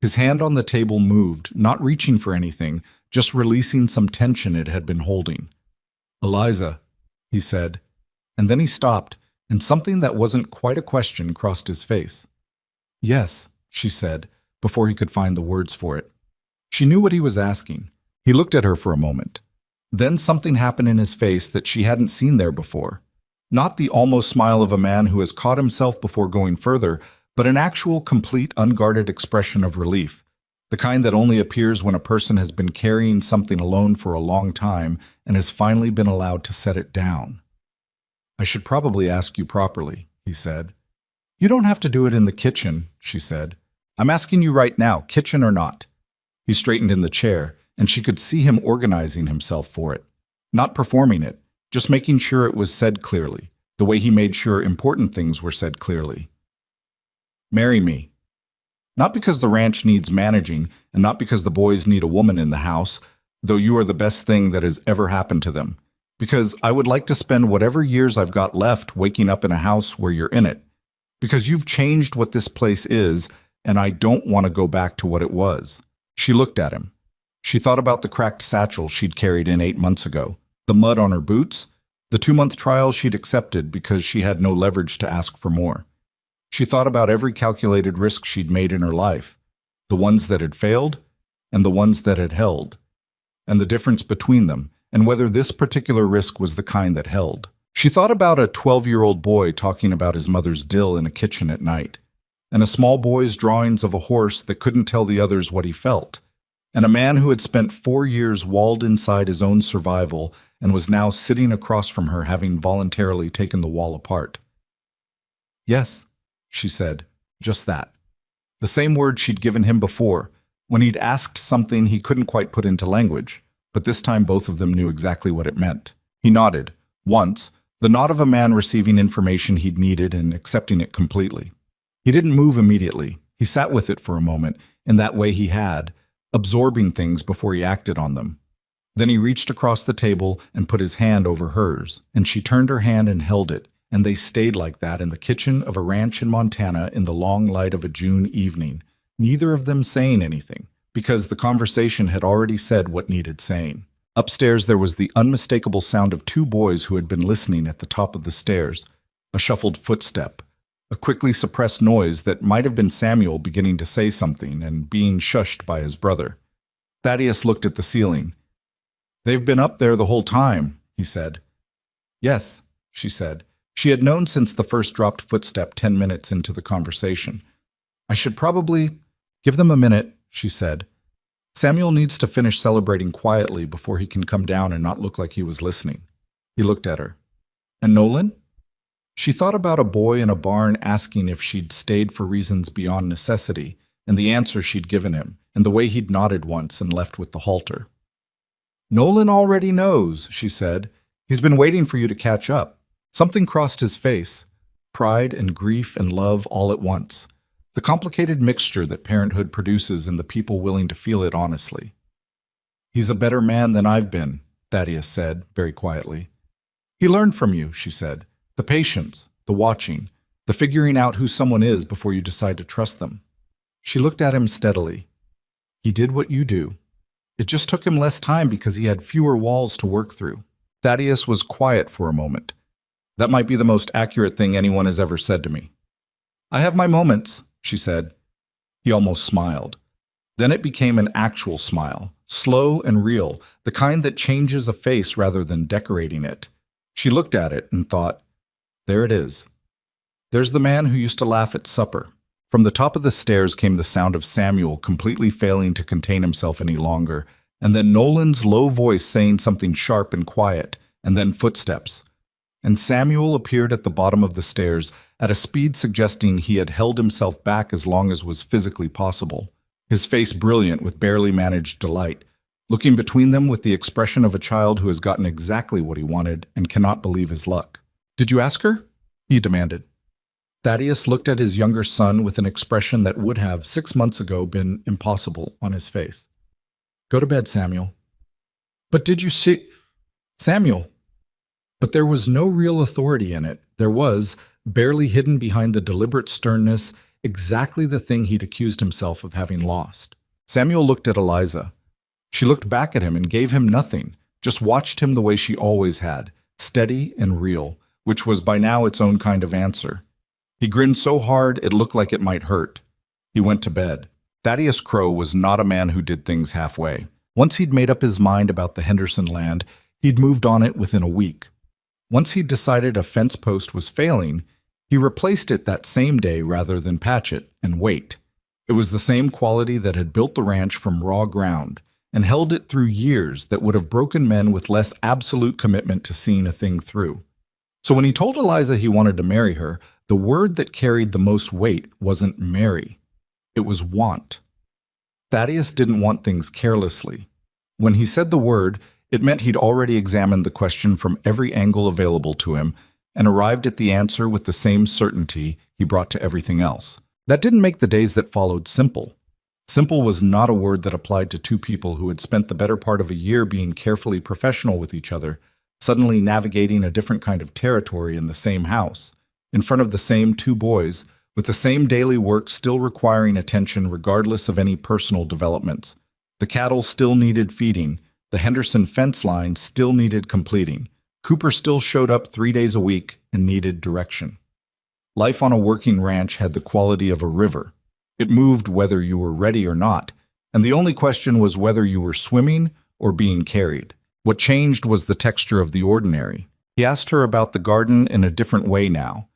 His hand on the table moved, not reaching for anything, just releasing some tension it had been holding. Eliza, he said, and then he stopped, and something that wasn't quite a question crossed his face. Yes, she said, before he could find the words for it. She knew what he was asking. He looked at her for a moment. Then something happened in his face that she hadn't seen there before. Not the almost smile of a man who has caught himself before going further, but an actual, complete, unguarded expression of relief, the kind that only appears when a person has been carrying something alone for a long time and has finally been allowed to set it down. I should probably ask you properly, he said. You don't have to do it in the kitchen, she said. I'm asking you right now, kitchen or not. He straightened in the chair, and she could see him organizing himself for it. Not performing it, just making sure it was said clearly, the way he made sure important things were said clearly. Marry me. Not because the ranch needs managing, and not because the boys need a woman in the house, though you are the best thing that has ever happened to them. Because I would like to spend whatever years I've got left waking up in a house where you're in it. Because you've changed what this place is, and I don't want to go back to what it was. She looked at him. She thought about the cracked satchel she'd carried in 8 months ago, the mud on her boots, the 2-month trial she'd accepted because she had no leverage to ask for more. She thought about every calculated risk she'd made in her life, the ones that had failed and the ones that had held, and the difference between them, and whether this particular risk was the kind that held. She thought about a 12-year-old boy talking about his mother's dill in a kitchen at night, and a small boy's drawings of a horse that couldn't tell the others what he felt, and a man who had spent 4 years walled inside his own survival and was now sitting across from her having voluntarily taken the wall apart. Yes, she said, just that. The same word she'd given him before, when he'd asked something he couldn't quite put into language, but this time both of them knew exactly what it meant. He nodded, once, the nod of a man receiving information he'd needed and accepting it completely. He didn't move immediately. He sat with it for a moment, in that way he had, absorbing things before he acted on them. Then he reached across the table and put his hand over hers, and she turned her hand and held it, and they stayed like that in the kitchen of a ranch in Montana in the long light of a June evening, neither of them saying anything, because the conversation had already said what needed saying. Upstairs there was the unmistakable sound of 2 boys who had been listening at the top of the stairs, a shuffled footstep, a quickly suppressed noise that might have been Samuel beginning to say something and being shushed by his brother. Thaddeus looked at the ceiling. They've been up there the whole time, he said. Yes, she said. She had known since the first dropped footstep 10 minutes into the conversation. I should probably give them a minute, she said. Samuel needs to finish celebrating quietly before he can come down and not look like he was listening. He looked at her. And Nolan? She thought about a boy in a barn asking if she'd stayed for reasons beyond necessity, and the answer she'd given him, and the way he'd nodded once and left with the halter. Nolan already knows, she said. He's been waiting for you to catch up. Something crossed his face, pride and grief and love all at once, the complicated mixture that parenthood produces in the people willing to feel it honestly. He's a better man than I've been, Thaddeus said, very quietly. He learned from you, she said. The patience, the watching, The figuring out who someone is before you decide to trust them. She looked at him steadily. He did what you do. It just took him less time because he had fewer walls to work through. Thaddeus was quiet for a moment. That might be the most accurate thing anyone has ever said to me. I have my moments, she said. He almost smiled. Then it became an actual smile, slow and real, the kind that changes a face rather than decorating it. She looked at it and thought, there it is. There's the man who used to laugh at supper. From the top of the stairs came the sound of Samuel completely failing to contain himself any longer, and then Nolan's low voice saying something sharp and quiet, and then footsteps. And Samuel appeared at the bottom of the stairs at a speed suggesting he had held himself back as long as was physically possible, his face brilliant with barely managed delight, looking between them with the expression of a child who has gotten exactly what he wanted and cannot believe his luck. Did you ask her? He demanded. Thaddeus looked at his younger son with an expression that would have 6 months ago been impossible on his face. Go to bed, Samuel. But did you see... Samuel. But there was no real authority in it. There was, barely hidden behind the deliberate sternness, exactly the thing he'd accused himself of having lost. Samuel looked at Eliza. She looked back at him and gave him nothing, just watched him the way she always had, steady and real, which was by now its own kind of answer. He grinned so hard it looked like it might hurt. He went to bed. Thaddeus Crow was not a man who did things halfway. Once he'd made up his mind about the Henderson land, he'd moved on it within a week. Once he'd decided a fence post was failing, he replaced it that same day rather than patch it and wait. It was the same quality that had built the ranch from raw ground and held it through years that would have broken men with less absolute commitment to seeing a thing through. So when he told Eliza he wanted to marry her, the word that carried the most weight wasn't marry. It was want. Thaddeus didn't want things carelessly. When he said the word, it meant he'd already examined the question from every angle available to him and arrived at the answer with the same certainty he brought to everything else. That didn't make the days that followed simple. Simple was not a word that applied to two people who had spent the better part of a year being carefully professional with each other, suddenly navigating a different kind of territory in the same house, in front of the same two boys, with the same daily work still requiring attention regardless of any personal developments. The cattle still needed feeding. The Henderson fence line still needed completing. Cooper still showed up 3 days a week and needed direction. Life on a working ranch had the quality of a river. It moved whether you were ready or not, and the only question was whether you were swimming or being carried. What changed was the texture of the ordinary. He asked her about the garden in a different way now,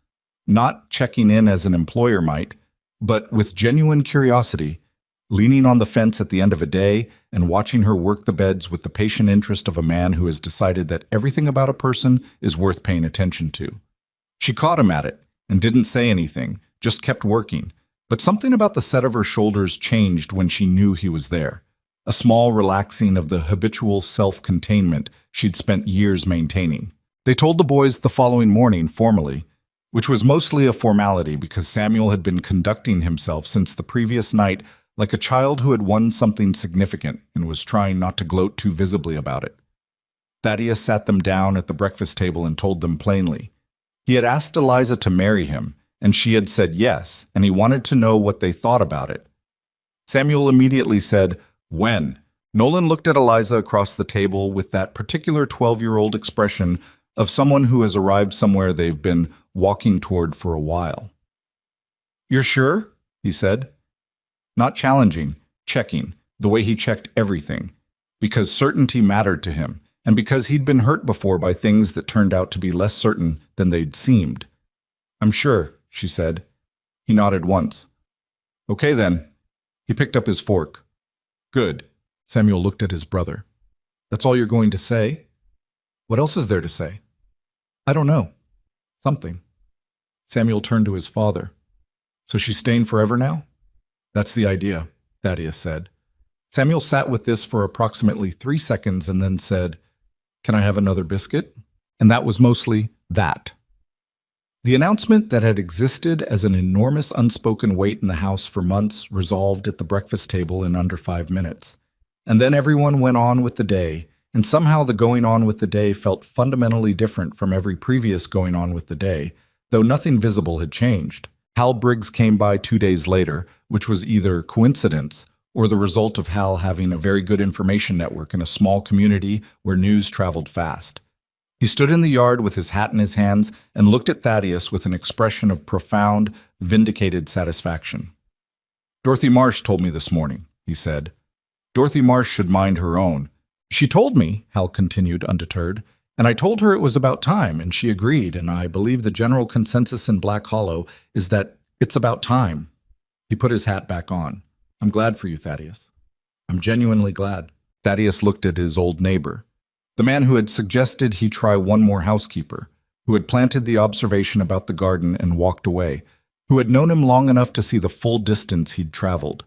not checking in as an employer might, but with genuine curiosity, leaning on the fence at the end of a day and watching her work the beds with the patient interest of a man who has decided that everything about a person is worth paying attention to. She caught him at it and didn't say anything, just kept working, but something about the set of her shoulders changed when she knew he was there. A small relaxing of the habitual self-containment she'd spent years maintaining. They told the boys the following morning formally, which was mostly a formality because Samuel had been conducting himself since the previous night like a child who had won something significant and was trying not to gloat too visibly about it. Thaddeus sat them down at the breakfast table and told them plainly. He had asked Eliza to marry him, and she had said yes, and he wanted to know what they thought about it. Samuel immediately said, "When?" Nolan looked at Eliza across the table with that particular 12-year-old expression of someone who has arrived somewhere they've been walking toward for a while. "You're sure?" he said. Not challenging, checking, the way he checked everything, because certainty mattered to him, and because he'd been hurt before by things that turned out to be less certain than they'd seemed. "I'm sure," she said. He nodded once. "Okay then." He picked up his fork. "Good." Samuel looked at his brother. "That's all you're going to say? What else is there to say?" "I don't know. Something." Samuel turned to his father. "So she's staying forever now?" "That's the idea," Thaddeus said. Samuel sat with this for approximately 3 seconds and then said, "Can I have another biscuit?" And that was mostly that. The announcement that had existed as an enormous unspoken weight in the house for months resolved at the breakfast table in under 5 minutes. And then everyone went on with the day, and somehow the going on with the day felt fundamentally different from every previous going on with the day, though nothing visible had changed. Hal Briggs came by 2 days later, which was either coincidence or the result of Hal having a very good information network in a small community where news traveled fast. He stood in the yard with his hat in his hands and looked at Thaddeus with an expression of profound, vindicated satisfaction. "Dorothy Marsh told me this morning," he said. "Dorothy Marsh should mind her own. She told me," Hal continued undeterred, "and I told her it was about time, and she agreed, and I believe the general consensus in Black Hollow is that it's about time." He put his hat back on. "I'm glad for you, Thaddeus. I'm genuinely glad." Thaddeus looked at his old neighbor, the man who had suggested he try one more housekeeper, who had planted the observation about the garden and walked away, who had known him long enough to see the full distance he'd traveled.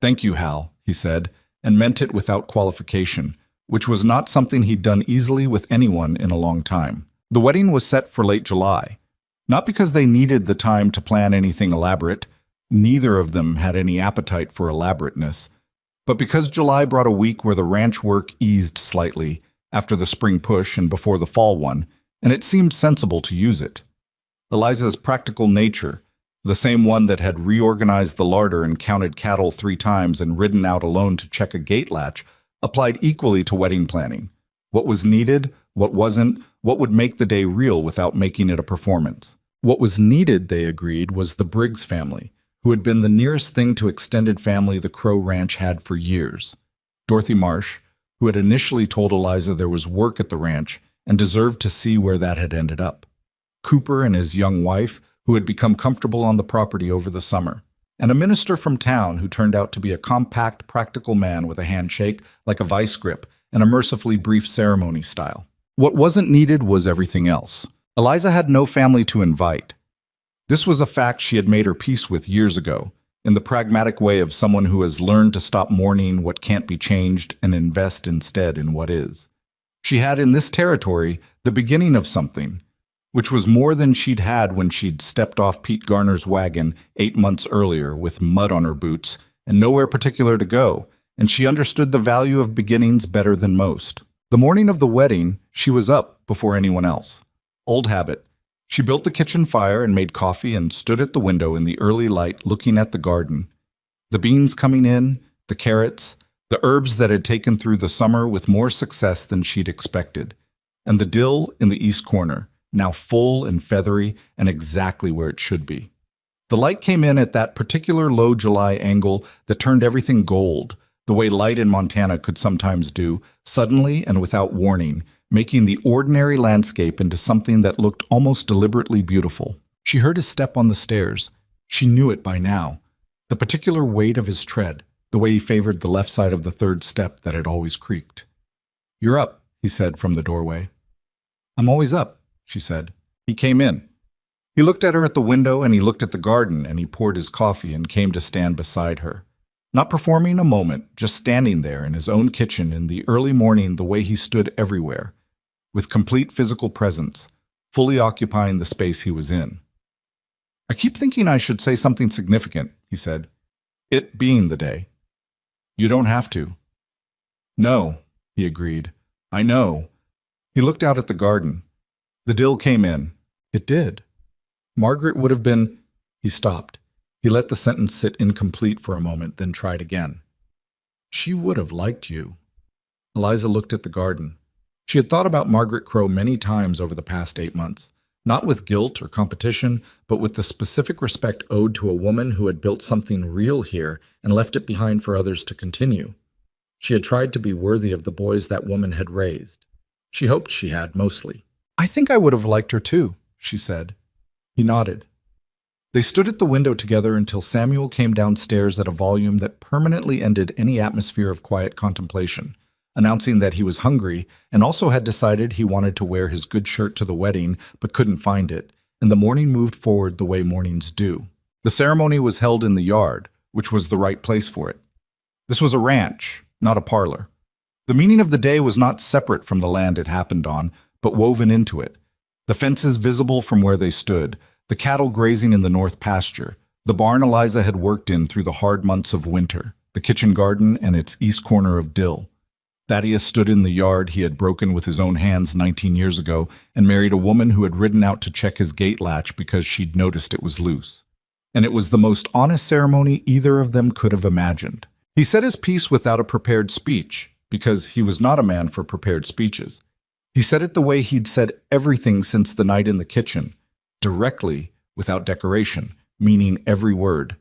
"Thank you, Hal," he said, and meant it without qualification, which was not something he'd done easily with anyone in a long time. The wedding was set for late July, not because they needed the time to plan anything elaborate. Neither of them had any appetite for elaborateness, but because July brought a week where the ranch work eased slightly after the spring push and before the fall one, and it seemed sensible to use it. Eliza's practical nature, the same one that had reorganized the larder and counted cattle 3 times and ridden out alone to check a gate latch, applied equally to wedding planning. What was needed, what wasn't, what would make the day real without making it a performance. What was needed, they agreed, was the Briggs family, who had been the nearest thing to extended family the Crow Ranch had for years. Dorothy Marsh, who had initially told Eliza there was work at the ranch and deserved to see where that had ended up. Cooper and his young wife, who had become comfortable on the property over the summer. And a minister from town who turned out to be a compact, practical man with a handshake like a vice grip and a mercifully brief ceremony style. What wasn't needed was everything else. Eliza had no family to invite. This was a fact she had made her peace with years ago, in the pragmatic way of someone who has learned to stop mourning what can't be changed and invest instead in what is. She had in this territory the beginning of something, which was more than she'd had when she'd stepped off Pete Garner's wagon 8 months earlier with mud on her boots and nowhere particular to go, and she understood the value of beginnings better than most. The morning of the wedding, she was up before anyone else. Old habit. She built the kitchen fire and made coffee and stood at the window in the early light looking at the garden. The beans coming in, the carrots, the herbs that had taken through the summer with more success than she'd expected, and the dill in the east corner, now full and feathery and exactly where it should be. The light came in at that particular low July angle that turned everything gold, the way light in Montana could sometimes do, suddenly and without warning, making the ordinary landscape into something that looked almost deliberately beautiful. She heard his step on the stairs. She knew it by now. The particular weight of his tread, the way he favored the left side of the 3rd step that had always creaked. "You're up," he said from the doorway. "I'm always up," she said. He came in. He looked at her at the window, and he looked at the garden, and he poured his coffee and came to stand beside her. Not performing a moment, just standing there in his own kitchen in the early morning the way he stood everywhere, with complete physical presence, fully occupying the space he was in. "I keep thinking I should say something significant," he said. "It being the day." "You don't have to." "No," he agreed. "I know." He looked out at the garden. The dill came in. It did. Margaret would have been... He stopped. He let the sentence sit incomplete for a moment, then tried again. "She would have liked you." Eliza looked at the garden. She had thought about Margaret Crow many times over the past 8 months, not with guilt or competition, but with the specific respect owed to a woman who had built something real here and left it behind for others to continue. She had tried to be worthy of the boys that woman had raised. She hoped she had, mostly. "I think I would have liked her too," she said. He nodded. They stood at the window together until Samuel came downstairs at a volume that permanently ended any atmosphere of quiet contemplation, announcing that he was hungry and also had decided he wanted to wear his good shirt to the wedding but couldn't find it, and the morning moved forward the way mornings do. The ceremony was held in the yard, which was the right place for it. This was a ranch, not a parlor. The meaning of the day was not separate from the land it happened on, but woven into it. The fences visible from where they stood, the cattle grazing in the north pasture, the barn Eliza had worked in through the hard months of winter, the kitchen garden and its east corner of dill. Thaddeus stood in the yard he had broken with his own hands 19 years ago and married a woman who had ridden out to check his gate latch because she'd noticed it was loose. And it was the most honest ceremony either of them could have imagined. He said his piece without a prepared speech, because he was not a man for prepared speeches. He said it the way he'd said everything since the night in the kitchen, directly, without decoration, meaning every word.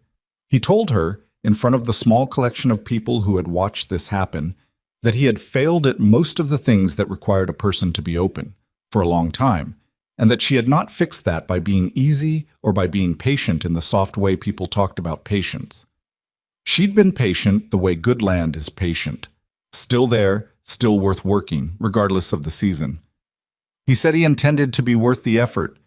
He told her, in front of the small collection of people who had watched this happen, that he had failed at most of the things that required a person to be open, for a long time, and that she had not fixed that by being easy or by being patient in the soft way people talked about patience. She'd been patient the way good land is patient. Still there, still worth working, regardless of the season. He said he intended to be worth the effort.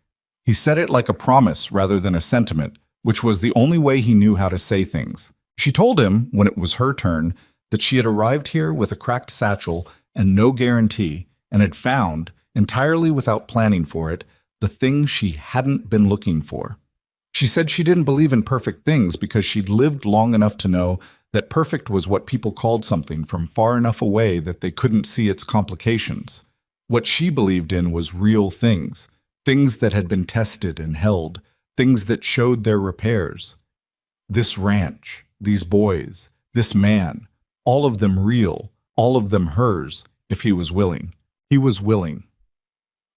He said it like a promise rather than a sentiment, which was the only way he knew how to say things. She told him, when it was her turn, that she had arrived here with a cracked satchel and no guarantee, and had found, entirely without planning for it, the thing she hadn't been looking for. She said she didn't believe in perfect things because she'd lived long enough to know that perfect was what people called something from far enough away that they couldn't see its complications. What she believed in was real things, things that had been tested and held, things that showed their repairs. This ranch, these boys, this man, all of them real, all of them hers, if he was willing. He was willing.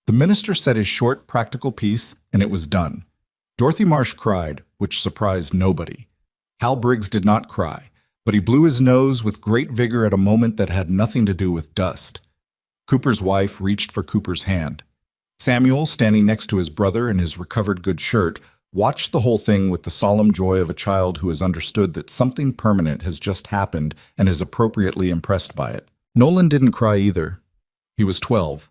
The minister said his short, practical piece, and it was done. Dorothy Marsh cried, which surprised nobody. Hal Briggs did not cry, but he blew his nose with great vigor at a moment that had nothing to do with dust. Cooper's wife reached for Cooper's hand. Samuel, standing next to his brother in his recovered good shirt, watched the whole thing with the solemn joy of a child who has understood that something permanent has just happened and is appropriately impressed by it. Nolan didn't cry either. He was 12.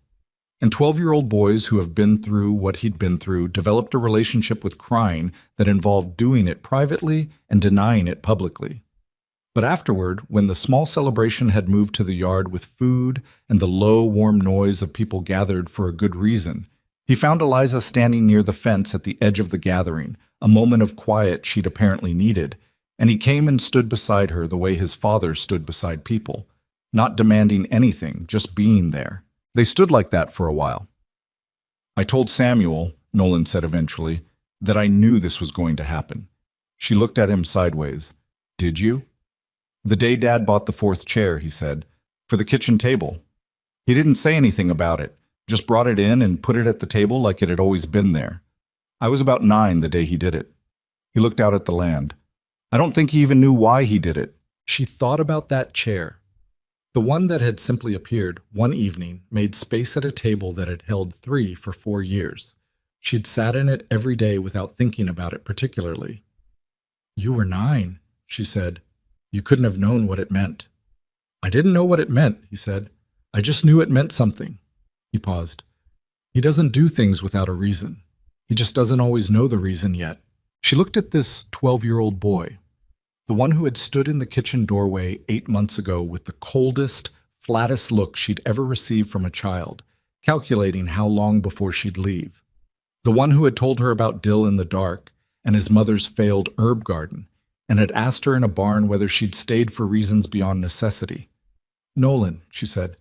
And 12-year-old boys who have been through what he'd been through developed a relationship with crying that involved doing it privately and denying it publicly. But afterward, when the small celebration had moved to the yard with food and the low, warm noise of people gathered for a good reason, he found Eliza standing near the fence at the edge of the gathering, a moment of quiet she'd apparently needed, and he came and stood beside her the way his father stood beside people, not demanding anything, just being there. They stood like that for a while. "I told Samuel," Nolan said eventually, "that I knew this was going to happen." She looked at him sideways. "Did you?" "The day Dad bought the 4th chair," he said, "for the kitchen table. He didn't say anything about it, just brought it in and put it at the table like it had always been there. I was about 9 the day he did it." He looked out at the land. "I don't think he even knew why he did it." She thought about that chair. The one that had simply appeared one evening made space at a table that had held 3 for 4 years. She'd sat in it every day without thinking about it particularly. "You were 9, she said. "You couldn't have known what it meant." "I didn't know what it meant," he said. "I just knew it meant something." He paused. "He doesn't do things without a reason. He just doesn't always know the reason yet." She looked at this 12-year-old boy, the one who had stood in the kitchen doorway 8 months ago with the coldest, flattest look she'd ever received from a child, calculating how long before she'd leave. The one who had told her about Dill in the dark and his mother's failed herb garden, and had asked her in a barn whether she'd stayed for reasons beyond necessity. "Nolan," she said,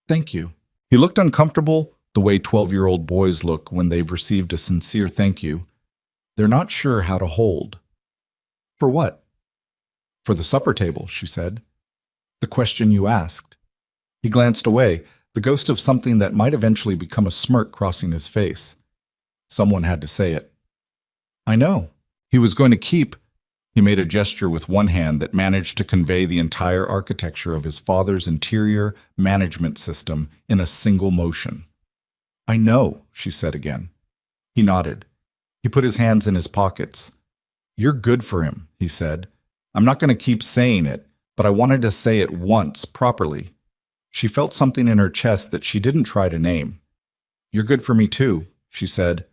"thank you." He looked uncomfortable, the way 12-year-old boys look when they've received a sincere thank you. They're not sure how to hold. "For what?" "For the supper table," she said. "The question you asked." He glanced away, the ghost of something that might eventually become a smirk crossing his face. Someone had to say it. "I know. He was going to keep—" He made a gesture with one hand that managed to convey the entire architecture of his father's interior management system in a single motion. "I know," she said again. He nodded. He put his hands in his pockets. "You're good for him," he said. "I'm not going to keep saying it, but I wanted to say it once, properly." She felt something in her chest that she didn't try to name. "You're good for me too," she said.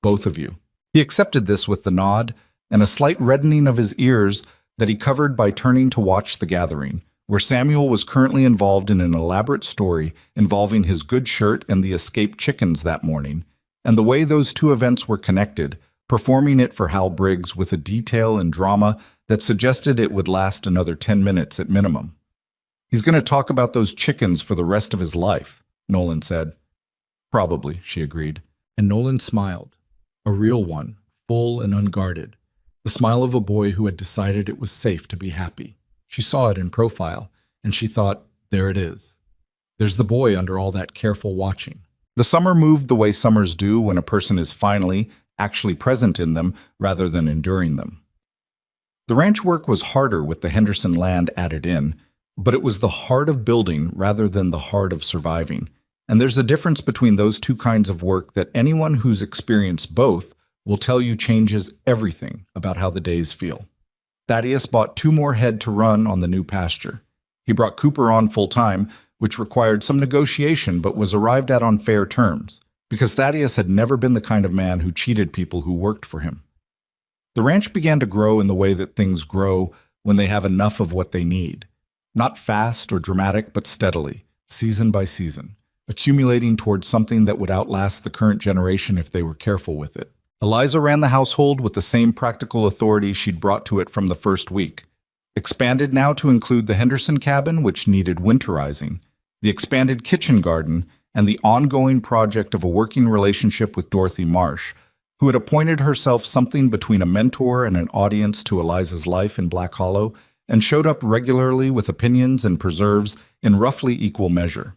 "Both of you." He accepted this with the nod, and a slight reddening of his ears that he covered by turning to watch the gathering, where Samuel was currently involved in an elaborate story involving his good shirt and the escaped chickens that morning, and the way those two events were connected, performing it for Hal Briggs with a detail and drama that suggested it would last another 10 minutes at minimum. He's going to talk about those chickens for the rest of his life, Nolan said. Probably, she agreed. And Nolan smiled. A real one, full and unguarded. The smile of a boy who had decided it was safe to be happy. She saw it in profile, and she thought, there it is. There's the boy under all that careful watching. The summer moved the way summers do when a person is finally, actually present in them rather than enduring them. The ranch work was harder with the Henderson land added in, but it was the heart of building rather than the heart of surviving. And there's a difference between those two kinds of work that anyone who's experienced both will tell you changes everything about how the days feel. Thaddeus bought 2 more head to run on the new pasture. He brought Cooper on full-time, which required some negotiation but was arrived at on fair terms, because Thaddeus had never been the kind of man who cheated people who worked for him. The ranch began to grow in the way that things grow when they have enough of what they need. Not fast or dramatic, but steadily, season by season, accumulating towards something that would outlast the current generation if they were careful with it. Eliza ran the household with the same practical authority she'd brought to it from the first week. Expanded now to include the Henderson cabin, which needed winterizing, the expanded kitchen garden, and the ongoing project of a working relationship with Dorothy Marsh, who had appointed herself something between a mentor and an audience to Eliza's life in Black Hollow, and showed up regularly with opinions and preserves in roughly equal measure.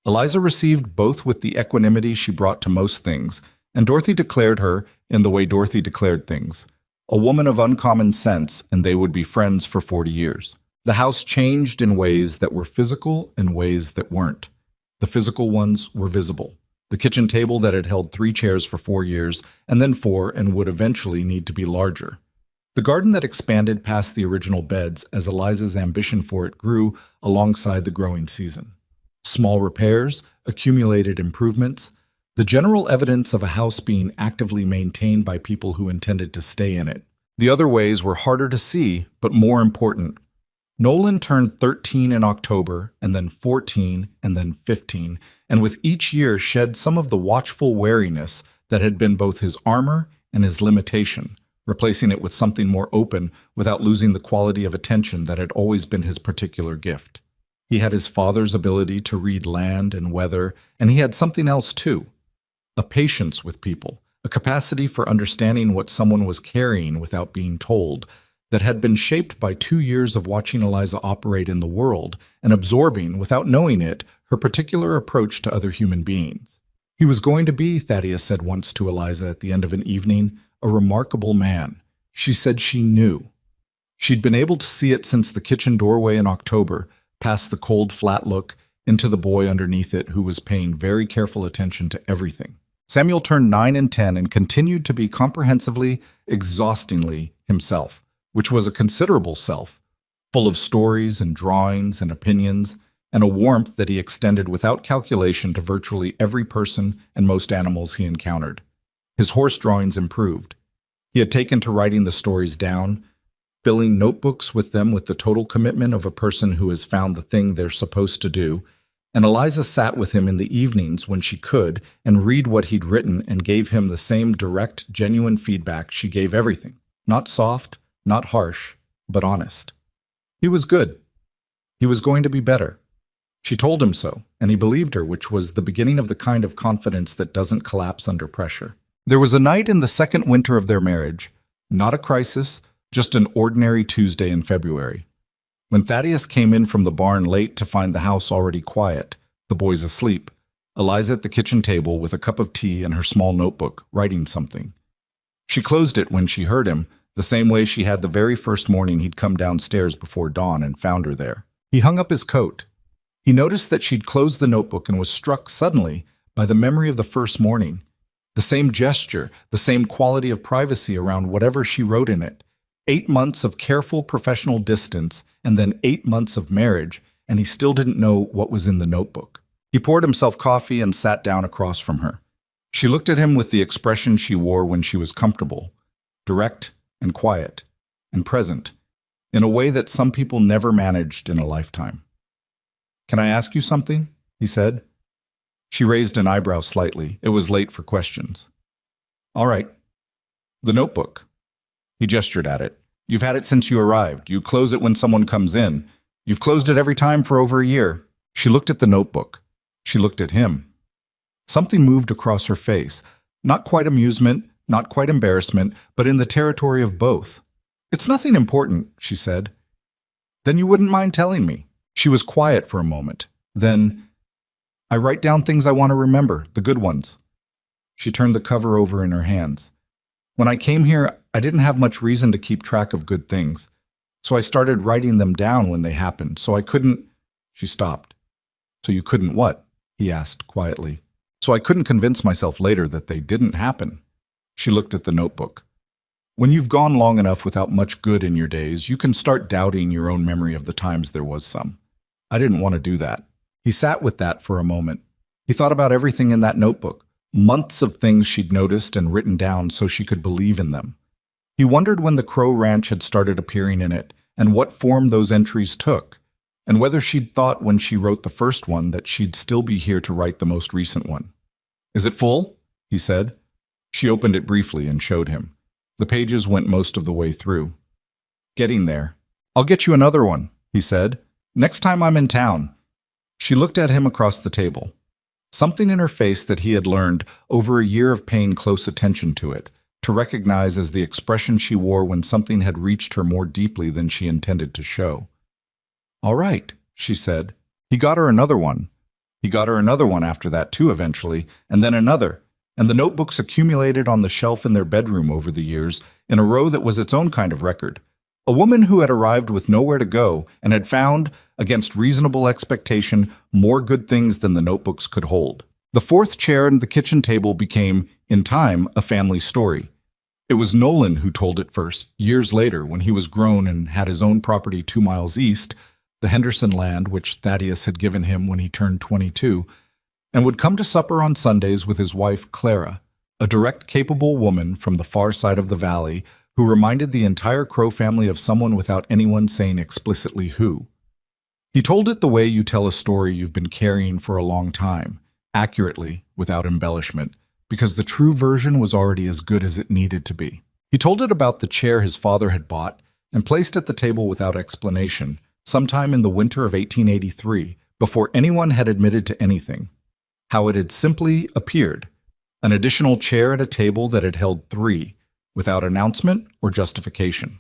Eliza received both with the equanimity she brought to most things, and Dorothy declared her, in the way Dorothy declared things, a woman of uncommon sense, and they would be friends for 40 years. The house changed in ways that were physical and ways that weren't. The physical ones were visible. The kitchen table that had held 3 chairs for 4 years, and then 4, and would eventually need to be larger. The garden that expanded past the original beds as Eliza's ambition for it grew alongside the growing season. Small repairs, accumulated improvements, the general evidence of a house being actively maintained by people who intended to stay in it. The other ways were harder to see, but more important. Nolan turned 13 in October, and then 14, and then 15, and with each year shed some of the watchful wariness that had been both his armor and his limitation, replacing it with something more open without losing the quality of attention that had always been his particular gift. He had his father's ability to read land and weather, and he had something else too. A patience with people, a capacity for understanding what someone was carrying without being told, that had been shaped by 2 years of watching Eliza operate in the world and absorbing, without knowing it, her particular approach to other human beings. He was going to be, Thaddeus said once to Eliza at the end of an evening, a remarkable man. She said she knew. She'd been able to see it since the kitchen doorway in October, past the cold, flat look, into the boy underneath it who was paying very careful attention to everything. Samuel turned 9 and 10 and continued to be comprehensively, exhaustingly himself, which was a considerable self, full of stories and drawings and opinions, and a warmth that he extended without calculation to virtually every person and most animals he encountered. His horse drawings improved. He had taken to writing the stories down, filling notebooks with them with the total commitment of a person who has found the thing they're supposed to do, and Eliza sat with him in the evenings when she could and read what he'd written and gave him the same direct, genuine feedback she gave everything. Not soft, not harsh, but honest. He was good. He was going to be better. She told him so, and he believed her, which was the beginning of the kind of confidence that doesn't collapse under pressure. There was a night in the second winter of their marriage, not a crisis, just an ordinary Tuesday in February. When Thaddeus came in from the barn late to find the house already quiet, the boys asleep, Eliza at the kitchen table with a cup of tea and her small notebook, writing something. She closed it when she heard him, the same way she had the very first morning he'd come downstairs before dawn and found her there. He hung up his coat. He noticed that she'd closed the notebook and was struck suddenly by the memory of the first morning. The same gesture, the same quality of privacy around whatever she wrote in it. 8 months of careful professional distance and then 8 months of marriage, and he still didn't know what was in the notebook. He poured himself coffee and sat down across from her. She looked at him with the expression she wore when she was comfortable, direct and quiet and present, in a way that some people never managed in a lifetime. "Can I ask you something?" he said. She raised an eyebrow slightly. It was late for questions. "All right." "The notebook." He gestured at it. "You've had it since you arrived. You close it when someone comes in. You've closed it every time for over a year. She looked at the notebook. She looked at him. Something moved across her face. Not quite amusement, not quite embarrassment, but in the territory of both. It's nothing important, she said. Then you wouldn't mind telling me. She was quiet for a moment. Then, I write down things I want to remember, the good ones. She turned the cover over in her hands. When I came here, I didn't have much reason to keep track of good things. So I started writing them down when they happened, so I couldn't... She stopped. So you couldn't what? He asked quietly. So I couldn't convince myself later that they didn't happen. She looked at the notebook. When you've gone long enough without much good in your days, you can start doubting your own memory of the times there was some. I didn't want to do that. He sat with that for a moment. He thought about everything in that notebook, months of things she'd noticed and written down so she could believe in them. He wondered when the Crow Ranch had started appearing in it, and what form those entries took, and whether she'd thought when she wrote the first one that she'd still be here to write the most recent one. Is it full? He said. She opened it briefly and showed him. The pages went most of the way through. Getting there. I'll get you another one, he said. Next time I'm in town. She looked at him across the table. Something in her face that he had learned over a year of paying close attention to it, to recognize as the expression she wore when something had reached her more deeply than she intended to show. All right, she said. He got her another one. He got her another one after that too eventually, and then another, and the notebooks accumulated on the shelf in their bedroom over the years in a row that was its own kind of record. A woman who had arrived with nowhere to go and had found, against reasonable expectation, more good things than the notebooks could hold. The fourth chair and the kitchen table became, in time, a family story. It was Nolan who told it first, years later, when he was grown and had his own property 2 miles east, the Henderson land which Thaddeus had given him when he turned 22, and would come to supper on Sundays with his wife Clara, a direct, capable woman from the far side of the valley who reminded the entire Crow family of someone without anyone saying explicitly who. He told it the way you tell a story you've been carrying for a long time, accurately, without embellishment, because the true version was already as good as it needed to be. He told it about the chair his father had bought and placed at the table without explanation, sometime in the winter of 1883, before anyone had admitted to anything. How it had simply appeared, an additional chair at a table that had held 3, without announcement or justification.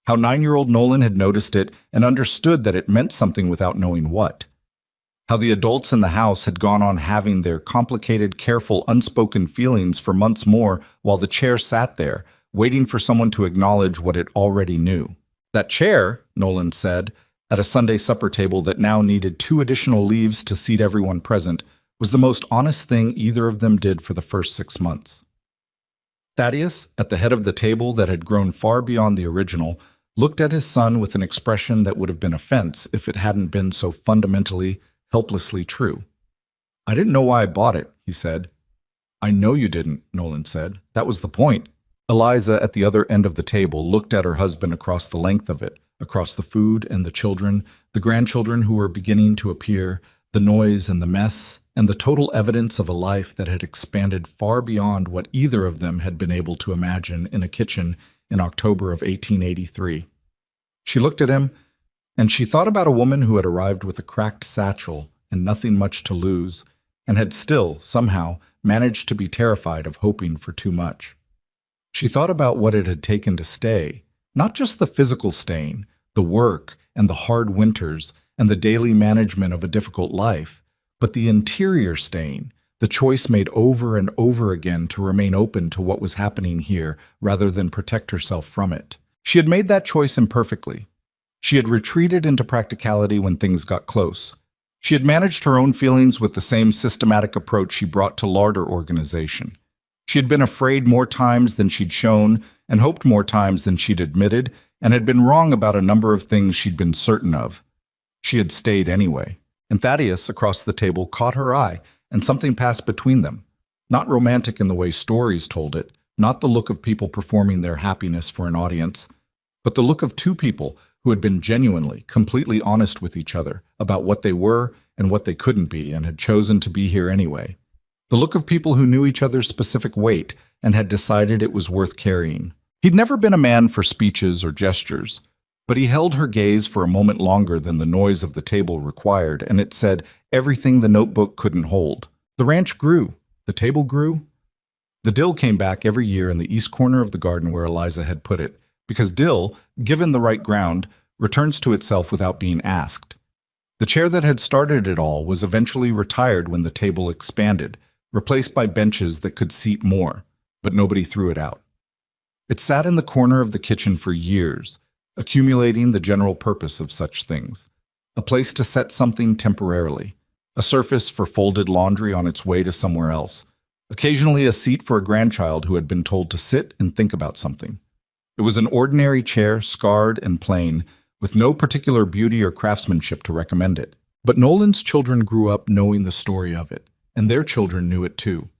How 9-year-old Nolan had noticed it and understood that it meant something without knowing what. How the adults in the house had gone on having their complicated, careful, unspoken feelings for months more while the chair sat there, waiting for someone to acknowledge what it already knew. That chair, Nolan said, at a Sunday supper table that now needed 2 additional leaves to seat everyone present, was the most honest thing either of them did for the first 6 months. Thaddeus, at the head of the table that had grown far beyond the original, looked at his son with an expression that would have been offense if it hadn't been so fundamentally, helplessly true. I didn't know why I bought it, he said. I know you didn't, Nolan said. That was the point. Eliza, at the other end of the table, looked at her husband across the length of it, across the food and the children, the grandchildren who were beginning to appear, the noise and the mess, and the total evidence of a life that had expanded far beyond what either of them had been able to imagine in a kitchen in October of 1883. She looked at him, and she thought about a woman who had arrived with a cracked satchel and nothing much to lose, and had still, somehow, managed to be terrified of hoping for too much. She thought about what it had taken to stay, not just the physical staying, the work and the hard winters and the daily management of a difficult life, but the interior staying, the choice made over and over again to remain open to what was happening here rather than protect herself from it. She had made that choice imperfectly. She had retreated into practicality when things got close. She had managed her own feelings with the same systematic approach she brought to larder organization. She had been afraid more times than she'd shown and hoped more times than she'd admitted, and had been wrong about a number of things she'd been certain of. She had stayed anyway. And Thaddeus, across the table, caught her eye, and something passed between them. Not romantic in the way stories told it, not the look of people performing their happiness for an audience, but the look of 2 people who had been genuinely, completely honest with each other about what they were and what they couldn't be and had chosen to be here anyway. The look of people who knew each other's specific weight and had decided it was worth carrying. He'd never been a man for speeches or gestures. But he held her gaze for a moment longer than the noise of the table required, and it said everything the notebook couldn't hold. The ranch grew. The table grew. The dill came back every year in the east corner of the garden where Eliza had put it, because dill, given the right ground, returns to itself without being asked. The chair that had started it all was eventually retired when the table expanded, replaced by benches that could seat more, but nobody threw it out. It sat in the corner of the kitchen for years, accumulating the general purpose of such things. A place to set something temporarily, a surface for folded laundry on its way to somewhere else, occasionally a seat for a grandchild who had been told to sit and think about something. It was an ordinary chair, scarred and plain, with no particular beauty or craftsmanship to recommend it. But Nolan's children grew up knowing the story of it, and their children knew it too.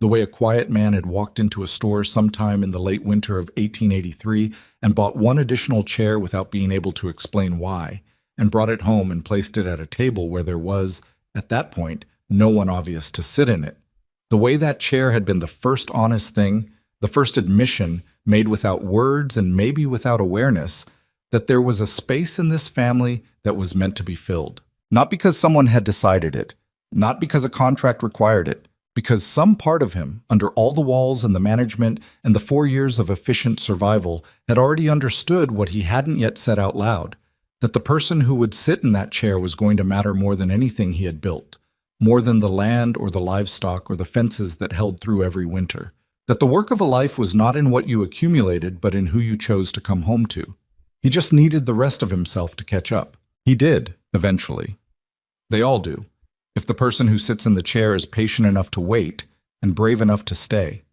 The way a quiet man had walked into a store sometime in the late winter of 1883 and bought one additional chair without being able to explain why, and brought it home and placed it at a table where there was, at that point, no one obvious to sit in it. The way that chair had been the first honest thing, the first admission, made without words and maybe without awareness, that there was a space in this family that was meant to be filled. Not because someone had decided it, not because a contract required it, because some part of him, under all the walls and the management and the 4 years of efficient survival, had already understood what he hadn't yet said out loud, that the person who would sit in that chair was going to matter more than anything he had built, more than the land or the livestock or the fences that held through every winter, that the work of a life was not in what you accumulated but in who you chose to come home to. He just needed the rest of himself to catch up. He did, eventually. They all do, if the person who sits in the chair is patient enough to wait and brave enough to stay.